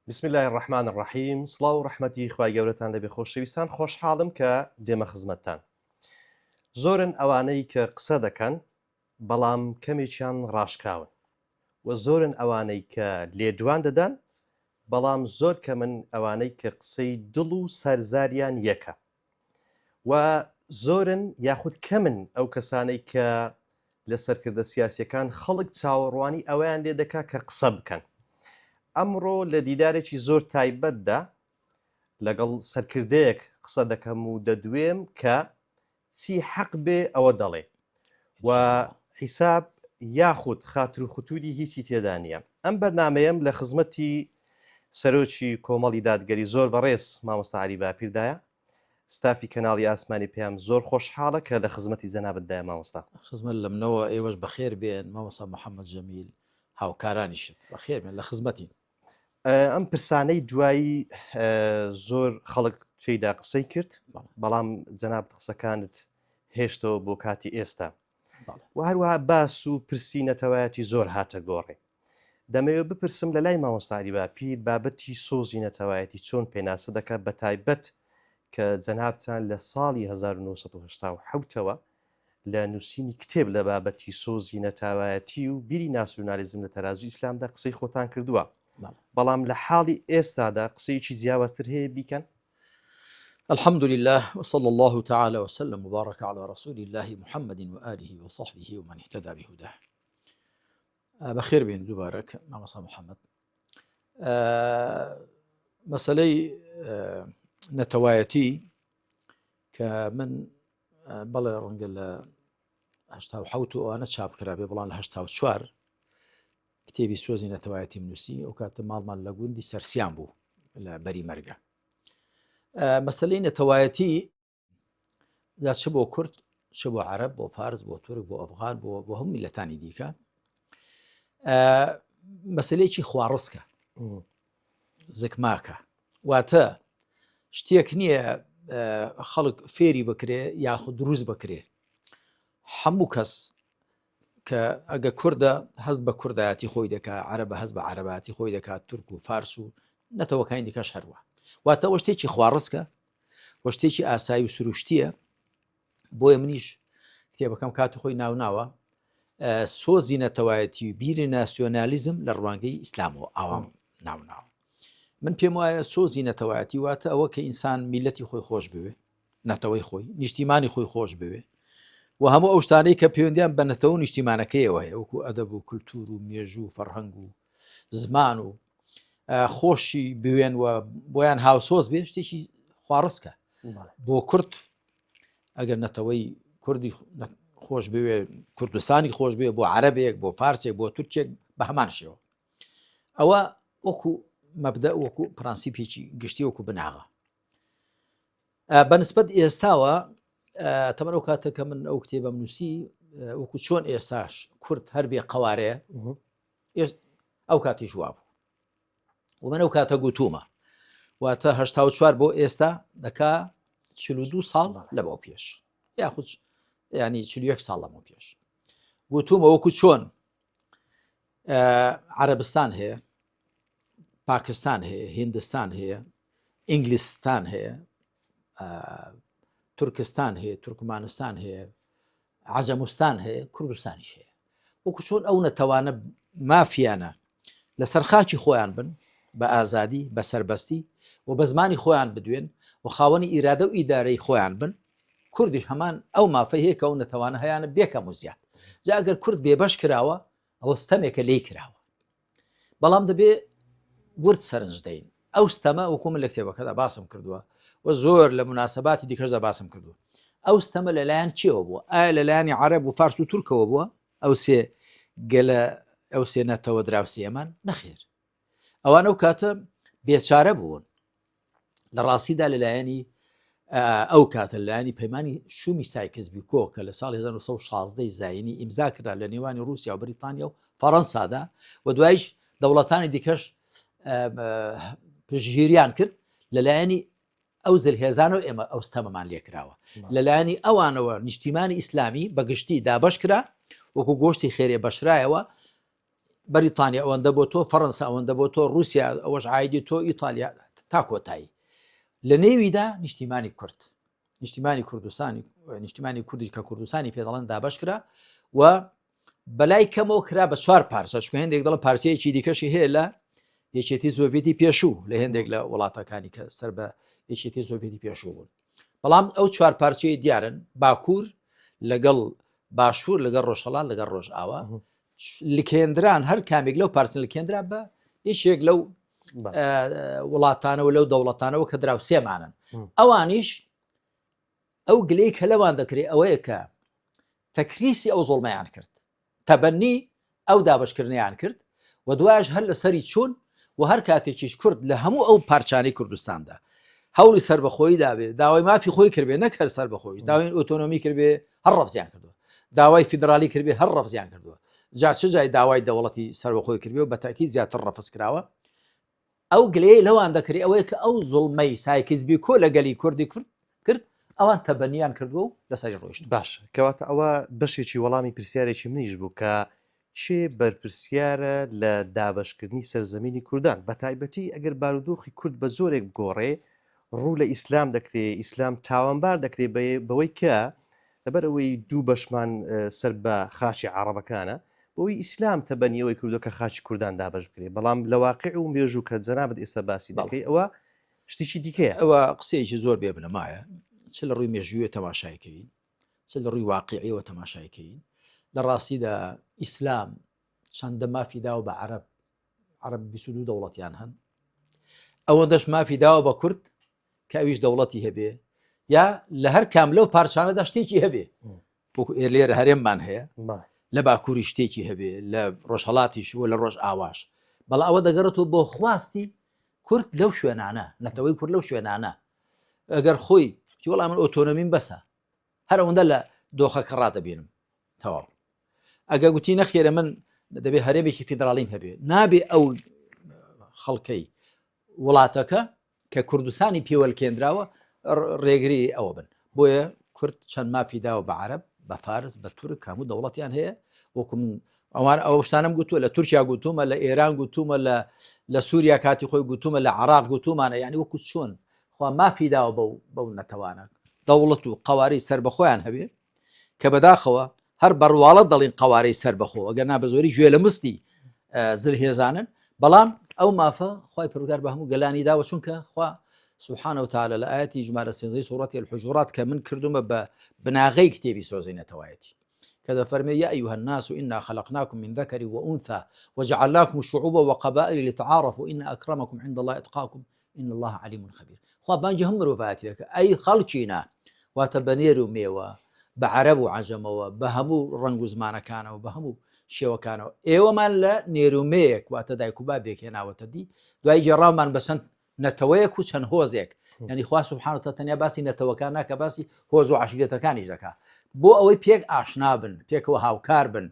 بسم الله الرحمن الرحیم. سڵاو و ڕەحمەتی خوای گەورەتان لەبێ خۆشەویستان. خۆشحاڵم کە دێمە خزمەتتان. زۆرن ئەوانەی کە قسە دەکەن بەڵام کەمێکیان ڕاشکاون و زۆرن ئەوانەی کە لێدوان دەدەن بەڵام زۆر کەمن ئەوانەی کە قسەی دڵ و سەرزاریان یەکە و زۆرن یاخود کەمن ئەو کەسانەی کە لە سەرکردە سیاسیەکان خەڵک چاوەڕوانی ئەویان لێ دەکا کە قسە بکەن. ئەمڕۆ لە دیدارێکی زۆر تایبەتدا لەگەڵ سەرکردەیەک قسە دەکەم و دەدوێم کە چی حەق بێ ئەوە دەڵێ و حیساب یاخود خاتر و خوتوری هیچی تێدا نییە. ئەم بەرنمەیەم لە خزمەتی سەرۆکی کۆمەڵی دادگەری زۆر بەڕێز مامۆستا عەلی باپیردایە. ستافی کەناڵی ئاسمانی پێیان زۆر خۆشحاڵە کە لە خزمەتی جەنابەتدایە مامۆستا. خزمەت لە منەوە ئێوەش بەخێر بێن مامۆستا محەممەد جەمیل هاوکارانیشت بەخێر بێن لە خزمەتی. ئەم پرسانەی دوایی زۆر خەڵک فێدا قسەی کرد بەڵام جەناب قسەکانت هێشتەوە بۆ کاتی ئێستا و هەروەها باس و پرسی نەتەوایەتی زۆر هاتە گۆڕێ. دەمەوێت بپرسم لە لای مامۆستا عەلی باپیر بابەتی سۆزی نەتەوایەتی چۆن پێناسە دەکات بە تایبەت کە جەنابتان لە ساڵی 1970ەوە لە نووسینی کتێب لە بابەتی سۆزی نەتەوایەتی و بیری ناسیۆنالیزم لە تەرازوی ئیسلامدا قسەی خۆتان کردووە. بەڵام لە حاڵی ئێستادا قسەیەکی جیاوازتر هەیە بیکەن؟ الحمد لله وصلى الله تعالى وسلم وبارك على رسول الله محمد وآله وصحبه ومن اهتدى بهداه. بخير بين دوبارك مامۆستا محەممەد. مەسەلەی نەتەوایەتی کە من بەڵێ ڕەنگە لە 1970 ئەوانە چاپ کرا بێ بەڵام لە 1984 کتێبی سۆزی نەتەوایەتی نووسی ئەو کاتە ماڵمان لە گوندی سەرسیان بوو لە بەری مەرگە. مەسەلەی نەتەوایەتی یا چ بۆ کورد چ بۆ عەرەب بۆ فارس بۆ تورک بۆ ئەفغان بۆ هەموو میلەتانی دیکە مەسەلەیەکی خواڕسکە زگماکە واتە شتێک نییە خەڵک فێری بکرێ یاخود دروست بکرێ. هەموو کەس کە ئەگە کووردە هەست بە کوردایەتی خۆی دەکات عەرەبە هەست بە عەرەباتی خۆی دەکات تورک و فارس و نەتەوەکانی دیکەش هەروە واتە ئەوە شتێکی خواڕسکە وە شتێکی ئاسایی و سروشتیە. بۆیە منیش کتێبەکەم کاتی خۆی ناوناوە سۆزی نەتەوایەتی و بیری ناسیۆنالیزم لە ڕوانگەی ئیسلامەوە ئاوام ناوناوە. من پێم وایە سۆزی نەتەوایەتی واتە ئەوە کە ئینسان میلەتی خۆی خۆش بوێ نەتەوەی خۆی نیشتیمانی خۆی خۆش بوێ و هەموو ئەو شتانەی کە پەیوەندیان بە نەتەوە نیشتیمانەکەیەوە هەیە وەکو ئەدەب و کولتور و مێژوو و فەرهەنگ و زمان و خۆشی بوێن و بۆیان هاوسۆز بێ شتێکی خواڕسکە. بۆ کورد ئەگەر نەتەوەی کوردی خۆش بوێ کوردستانی خۆش بێ بۆ عەرەبێک بۆ فارسێک بۆ تورکێک بە هەمان شێوە ئەوە وەکو مەبدە وەکو پرەنسیپێکی گشتی وەکو بناغە. بەنسبەت ئێستاوە تەمەن ئەو کاتە کە من ئەو کتێبەم نووسی وەکو چۆن ئێستاش کورد هەربێ قەوارەیە ئەو کاتی ژوا بوو و من ئەو کاتە گوتومە واتە 1984 بۆ ئێستا دەکا 42 ساڵ لەبەوە پێش یاخود ینی 41 ساڵ لەمەوە پێش گوتومە وەکو چۆن عەرەبستان هەیە پاکستان هەیە هیندستان هەیە ئینگلیستان هەیە تورکستان هەیە تورکمانستان هەیە عەجەمستان هەیە کوردستانیش هەیە وەکو چۆن ئەو نەتەوانە مافیانە لەسەر خاکی خۆیان بن بە ئازادی بە سەربەستی و بە زمانی خۆیان بدوێن و خاوەنی ئیرادە و ئیدارەی خۆیان بن. کوردیش هەمان ئەو مافەی هەیە کە ئەو نەتەوانە هەیەە بێکەم و زیاد جا ئەگەر کورد بێبەش کراوە ئەوە ستەمێکە لێی کراوە بەڵام دەبێ ورد سەرنج دەین. ئەو ستەمە وەکو من لە کتێبەکەدا باسم کردووە و زۆر لە مناسباتی دیکەشدا باسم کردووە. ئەو ستەمە لەلایەن چیەوە بووە؟ ئایا لەلایەنی عەرەب و فارس و تورکەوە بووە ئەو سێ گەلە ئەو سێ نەتەوە دراوسێمان نەخێر ئەوان ئەو کاتە بێچارە بوون لە ڕاستیدا لەلایەنی ئەو کاتە لەلایەنی پەیمانی شومی سایکس بیکۆ کە لە ساڵی 1916 زاینی ئیمزا کرا لە نێوانی رووسیا و بریتانیا و فەڕەنسادا و دوایش دەوڵەتانی دیکەش پشتگیریان کرد لەلایەنی ئەو زلهێزانەوە ئێمە ئەو ستەمەمان لێکراوە لەلایەنی ئەوانەوە نیشتیمانی ئیسلامی بەگشتی دابەش کرا وەکو گۆشتی خێرێ بەشرایەوە بەریتانیا ئەوەندە بۆ تۆ فەڕەنسا ئەوەندە بۆ تۆ رووسیا ئەوەش عایدی تۆ ئیتالیا تا کۆتایی لە نێویدا نیشتیمانی کورد نیشتیمانی کوردستانی نیشتیمانی کوردی کە کوردستانی پێ دەڵێن دابش کرا و بەلای کەمەوە کرا بە 4 پارچە چکە هەندێک دەڵم پارچەیەکی دیکەشی هەیە لە یەکێتی زۆڤێتی پێشوو لە هەندێک لە وڵاتەکانی کە سەر بە یەکێتی زۆڤێتی پێشوو بوون بەڵام ئەو 4 پارچەی دیارن باکوور لەگەڵ باشوور لەگەڵ ڕۆژهەڵات لەگەڵ ڕۆژئاوا لکێندران هەر کامێک لەو پارچە لکێندرا بە یەکێک لەو وڵاتانەوە لەو دەوڵەتانەوە کە دراو سێمانن ئەوانیش ئەو گلەی کە لەوان دەکرێت ئەوەیە کە تەکریسی ئەو زۆڵمەیان کرد تەبەنی ئەو دابشکردنیان کرد و دوایش هەر لە سەری چوون و هەر کاتێکیش کورد لە هەموو ئەو پارچانەی کوردستاندا هەوڵی سربەخۆیی دابێ داوای مافی خۆی کردبێ نەکرد سربەخۆی داوای ئۆتۆنۆمی کردبێ هەر ڕەفزیان کردووە داوای فیدرالی کردبێ هەر ڕەفزیان کردووە جا چ جای داوای دەوڵەتی سربەخۆی کردبێ و بەتاکی زیاتر ڕەفز کراوە ئەو گلەیە لەوان دەکرێت ئەوەیە کە ئەو زوڵمەی سایکیزبی کۆ لە گەلی کوردی کورد کرد ئەوان تەبەنیان کردووە و لەسەر ڕۆیشت باش کەواتە ئەوە بەشێکی وەڵامی پرسیارێکی منیش بوو کە چێ بەرپرسیارە لە دابشکردنی سەرزەمینی کوردان بە تایبەتی ئەگەر بارودۆخی کورد بە زۆرێک بگۆڕێ ڕوو لە ئیسلام دەکرێت ئیسلام تاوانبار دەکرێت بەوەی کە لەبەر ئەوەی دوو بەشمان سەر بە خاچی عەرەبەکانە بۆی ئیسلام تەبەنیەوەی کردو کە خاچی کوردان دابش بکرێت بەڵام لە واقع و مێژوو کە جەنابەت ئێستا باسی دەکەی ئەوە شتێکی دیکەیە ئەوە قسەیەکی زۆر بێ بنەمایە چ لە ڕووی مێژوویە تەماشایکەین چ لە ڕووی واقعیەوە تەماشایکەین لە ڕاستیدا ئیسلام چەندە مافی داوە بە عەرەب 22 دەوڵەتیان هەن ئەوەندەش مافی داوە بە کورد کە ئەویش دەوڵەتی هەبێ یا لە هەر کام لەو پارچانەدا شتێکی هەبێ لێرە هەرێممان هەیە لە باکووری شتێکی هەبێ لە ڕۆژهەڵاتیش و لە ڕۆژ ئاواش بەڵام ئەوە دەگەڕێتەوە بۆ خواستی کورد لەو شوێنانە نەتەوەی کورد لەو شوێنانە ئەگەر خۆی وەڵام من ئۆتۆنۆمیم بەسە هەر ئەوەندە لە دۆخەکە ڕادەبێنم تەواو ئەگە گوتی نەخێرە من دەبێ هەرێمێکی فیدراڵیم هەبێ نابێ ئەو خەڵکەی وڵاتەکە کە کوردستانی پێوەلکێنراوە ڕێگری ئەوە بن بۆیە کورد چەند مافی داوە بە عەرەب بە فارس بە تورک هەموو دەوڵەتیان هەیە وەکو من ئەوان ئەو شتانم گوتووە لە تورکیا گوتومە لە ئێران گوتومە لە سووریا کاتی خۆی گوتومە لە عێراق گوتومانە یعنی وەکو چۆن خوا مافی داوە بەو نەتەوانە دەوڵەت و قەوارەی سربەخۆیان هەبێ کە بەداخەوە هەر بەڕواڵەت دەڵێن قەوارەی سربەخۆ ئەگەر نا بە زۆری گوێ لە مستی زلهێزانن بەڵام ئەو مافە خوای پروردگار بە هەموو گەلانی داوە چونکە خوا سبحانه وتعالى لە ئاەتی ژمارە 13 سوڕەتی الحجورات کە من کردومە بە بناغەی کتێبی سۆزینەتەوایەتی کە دەفەرمێ یا أيها الناس إنا خلقناكم من ذكر وأنثى وجعلناكم شعوبا وقبائل لتعارفوا إن أكرمكم عند الله أتقاكم إن الله عليم خبير خوا بانجی هەم مرۆڤاتی دەکە ئەی خەڵکینە واتە بە نێر و مێوە بە عەرەب و عەجەمەوە بە هەموو ڕەنگ و زمانەکانەوە بە هەموو شێوەکانەوە ئێوەمان لە نێرومەیەک واتە دایک و بابێک هێناوەتە دی دوای جێڕاومان بەسەند نەتەوەیەک و چەند هۆزێک یعنی خوا سبحانه وتعالى تەنیا باسی نەتەوەکان ناکە باسی هۆز و عەشیرەتەکانیش دەکات بۆ ئەوەی پێک ئاشنا بن پێکەوە هاوکار بن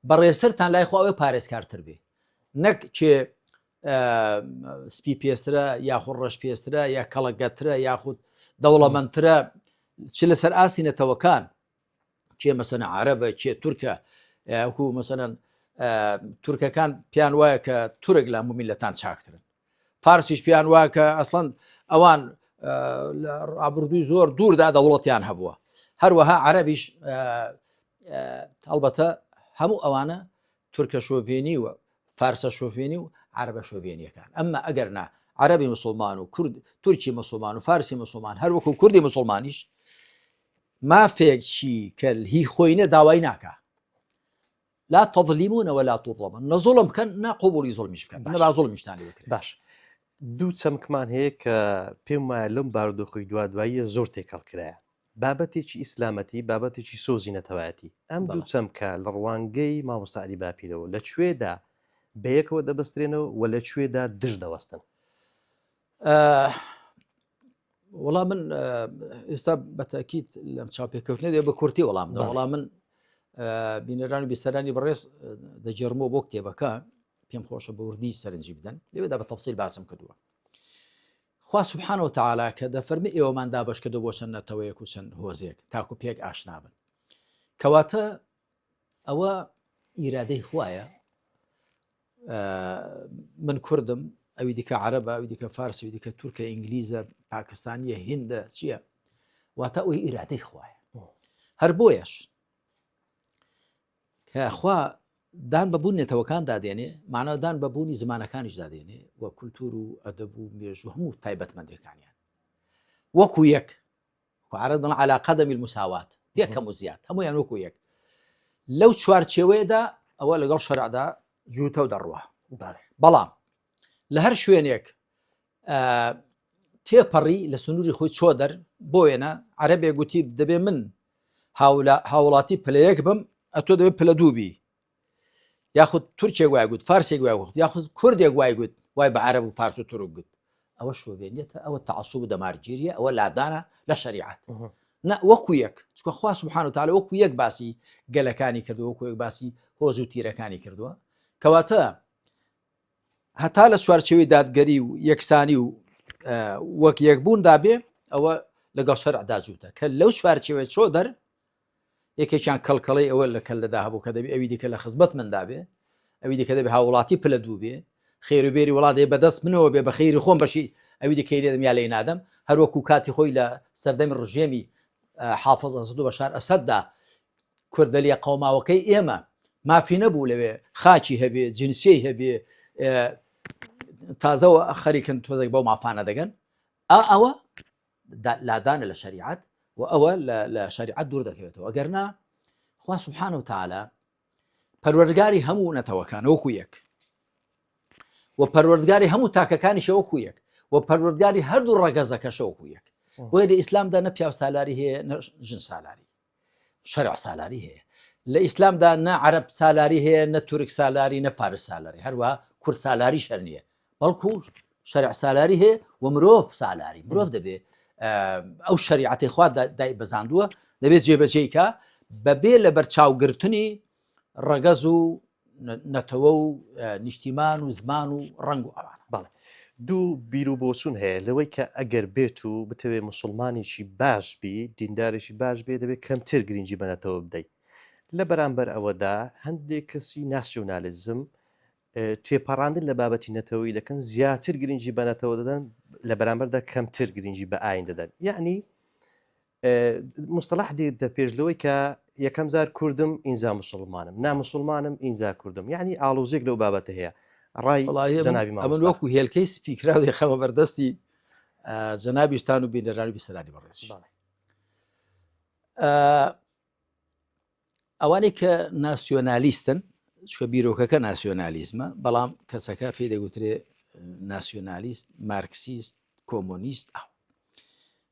بەڕێسەرتان لای خوا ئەوەی پارێزکارتر بێ نەک چێ سپی پێسترە یاخود ڕەش پێسترە یا کەڵەگەترە یاخود دەوڵەمەندترە چ لەسەر ئاستی نەتەوەکان چێ مەسەنە عەرەبە چێ تورکە وەکو مەسەنەن تورکەکان پیان وایە کە تورک لە هەموو میلەتان چاکترن فارسیش پیان وایە کە ئەسڵەن ئەوان ڕابردووی زۆر دووردا دەوڵەتیان هەبووە هەروەها عەرەبیش هەڵبەتە هەموو ئەوانە تورکە شۆڤێنی و فارسە شۆڤێنی و عەرەبە شۆڤێنیەکان ئەمما ئەگەر نا عەرەبی موسڵمان و کورد تورکی موسڵمان و فارسی موسڵمان هەروەکو کوردی موسڵمانیش مافێکی کە هی خۆینە داوای ناکە لا تظلیمون ولا تظلمون نەزوڵم بکەن ناقوبولی زوڵمیش بکەن نەبا زوڵمیشتانی بکرێن باش دوو چەمکمان هەیە کە پێم وایە لەم بارودۆخی دواییە زۆر تێکەڵکرایە بابەتێکی ئیسلامەتی بابەتێکی سۆزی نەتەوایەتی ئەم دوو چەمکە لە ڕوانگەی مامۆستا عەلی باپیرەوە لەکوێدا بەیەکەوە دەبەسترێنەوە و لەکوێدا دژ دەوەستن وەڵام من ئێستا بەتاکید لەم چاپێککەوتنە دێ بە کورتی وەڵامدا وەڵام من بینەرانی بیسەرانی بەڕێز دەجێڕمەوە بۆ کتێبەکە پێم خۆشە بە وردی سەرنجی بدەن لێوێدا بە تەفسیل باسم کردووە خوا سبحانه وتعالى کە دەفەرمێ ئێوەمان دابەش کردو بۆ چەند نەتەوەیەک و چەند هۆزێک تاکو پێک ئاشنا بن کەواتە ئەوە ئیرادەی خوایە من کوردم ئەوی دیکە عەرەبە ئەوی دیکە فارسی ئەوی دیکە تورکە ئینگلیزە پاکستانیە هیندە چییە واتە ئەوی ئیرادەی خوایە هەر بۆیەش کە خوا دان بەبوون نێتەوەکان دادێنێ معنەوە دان بەبوونی زمانەکانیش دادێنێ وە کولتور و ئەدەب و مێژ و هەموو تایبەتمەندیەکانیان وەکو یەک عرض على قدم المساوات یەکەم و زیاد هەمویان وەکو یەک لەو چوارچێوەیەدا ئەوە لەگەڵ شەرعدا جوتە و دەڕوە بەڵام لە هەر شوێنێک تێپەڕی لە سنووری خۆی چۆ دەر بۆ وێنە عەرەبێ گوتی دەبێ من هاوڵاتی پلەیەک بم ئەتۆ دەبێت پلە دووبی یاخود تورکێک وای گوت فارسێک وای گوت یاخود کوردێک وای گوت وای بە عەرەب و فارس و تورک گوت ئەوە شۆڤێنێتە ئەوە تەعەسسوب و دەمارگیریە ئەوە لادانە لە شەریعەت وەکو یەک چکە خوا سوبحانه وتعالە وەکو یەک باسی گەلەکانی کردووە وەکو یەک باسی هۆز و تیرەکانی کردووە کەواتە هەتا لە چوارچێوەی دادگەری و یەکسانی و وەک یەکبوون دابێ ئەوە لەگەڵ شەرعدا جوتە کە لەو چوارچێوە چۆ دەر یەکێکیان کەڵکەڵەی ئەوە لە کەل لەدا هەبوو کە دەبێ ئەوی دیکە لە خزمەت مندا بێ ئەوی دیکە دەبێ هاوڵاتی پلە دوو بێ خێروبێری وڵاتێ بەدەست منەوە بێ بە خێری خۆم بەشی ئەوی دیکەی لێدەم یا لێی نادەم هەروەکو کاتی خۆی لە سەردەمی ڕژێمی حافظ ئەسەد و بەشار ئەسەددا کوردەلیە قەوماوەکەی ئێمە مافی نەبوو لەوێ خاچی هەبێ جنسیەی هەبێ تازەوە خەریکن تۆزێک بەو مافانە دەگەن ئەوە لادانە لە شەریعەت و ئەوە لە شەریعەت دوور دەکەوێتەوە ئەگەرنا خوا سوبحانه وتعالە پەروەردگاری هەموو نەتەوەکان وەکو یەک و پەروەردگاری هەموو تاکەکانیشە وەکو یەک و پەروەردگاری هەردوو ڕەگەزەکەشە وەکو یەک بۆیە لە ئیسلامدا نە پیاو سالاری هەیە نە ژن سالاری شەرع سالاری هەیە لە ئیسلامدا نە عەرەب سالاری هەیە نە تورک سالاری نە فارس سالاری هەروە کورد سالاری شەر نییە بەڵکو شەرع سالاری هەیە و مرۆڤ سالاری مرۆڤ دەبێ ئەو شەریعەتی خوا دای بەزاندووە دەبێت جێبەجێیکە بەبێ لە بەرچاوگرتنی ڕەگەز و نەتەوە و نیشتیمان و زمان و ڕنگ و ئەوانە بەڵێ دوو بیر و بۆچوون هەیە لەوەی کە ئەگەر بێت و بتەوێت موسڵمانێکی باش بی دیندارێکی باش بێ دەبێت کەمتر گرنگی بەنەتەوە بدەیت لە بەرامبەر ئەوەدا هەندێک کەسی ناسیۆنالیزم تێپەڕاندن لە بابەتی نەتەوەی دەکەن زیاتر گرنگی بەنەتەوە دەدەن لە بەرامبەردا کەمتر گرنگی بە ئاین دەدەن یعنی مستەلاح دێتە پێشلەوەی کە یەکەم زار کوردم ئینجا مسلمانم نامسلمانم ئینجا کوردم یعنی ئاڵۆزێک لەو بابەتە هەیە ڕای جەنابی ئەمن وەکو هێلکەی سپیکرا دێخەوە بەردەستی جەنابیشتان و بینەرانی بیسەرانی بەڕێز ئەوانەی کە ناسیۆنالیستن چکە بیرۆکەکە ناسیۆنالیزمە بەڵام کەسەکە پێی دەگوترێ ناسیۆنالیست مارکسیست کۆمۆنیست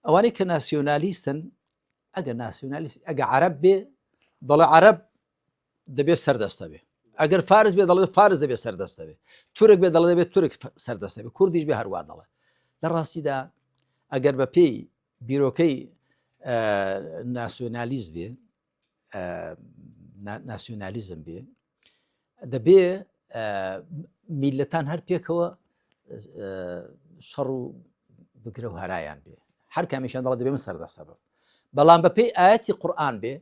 ئەوانەی کە ناسیۆنالیستن ئەگە ناسیۆنالیست ئەگە عەرەب بێ دەڵێ عەرەب دەبێت سەردەستە بێ ئەگەر فارس بێ دەڵێ فارس دەبێت سەردەستە بێ تورک بێ دەڵێ دەبێت تورک سەردەستە بێ کوردیش بێ هەروە دەڵێ لە ڕاستیدا ئەگەر بە پێی بیرۆکەی ناسیۆنالیست بێ ناسیۆنالیزم بێ دەبێ میلەتان هەر پێکەوە شەڕ و بگرە و هەرایان بێ هەر کامیشان دەڵێ دەبێ من سەردەستە بم بەڵام بە پێی ئاەتی قورئان بێ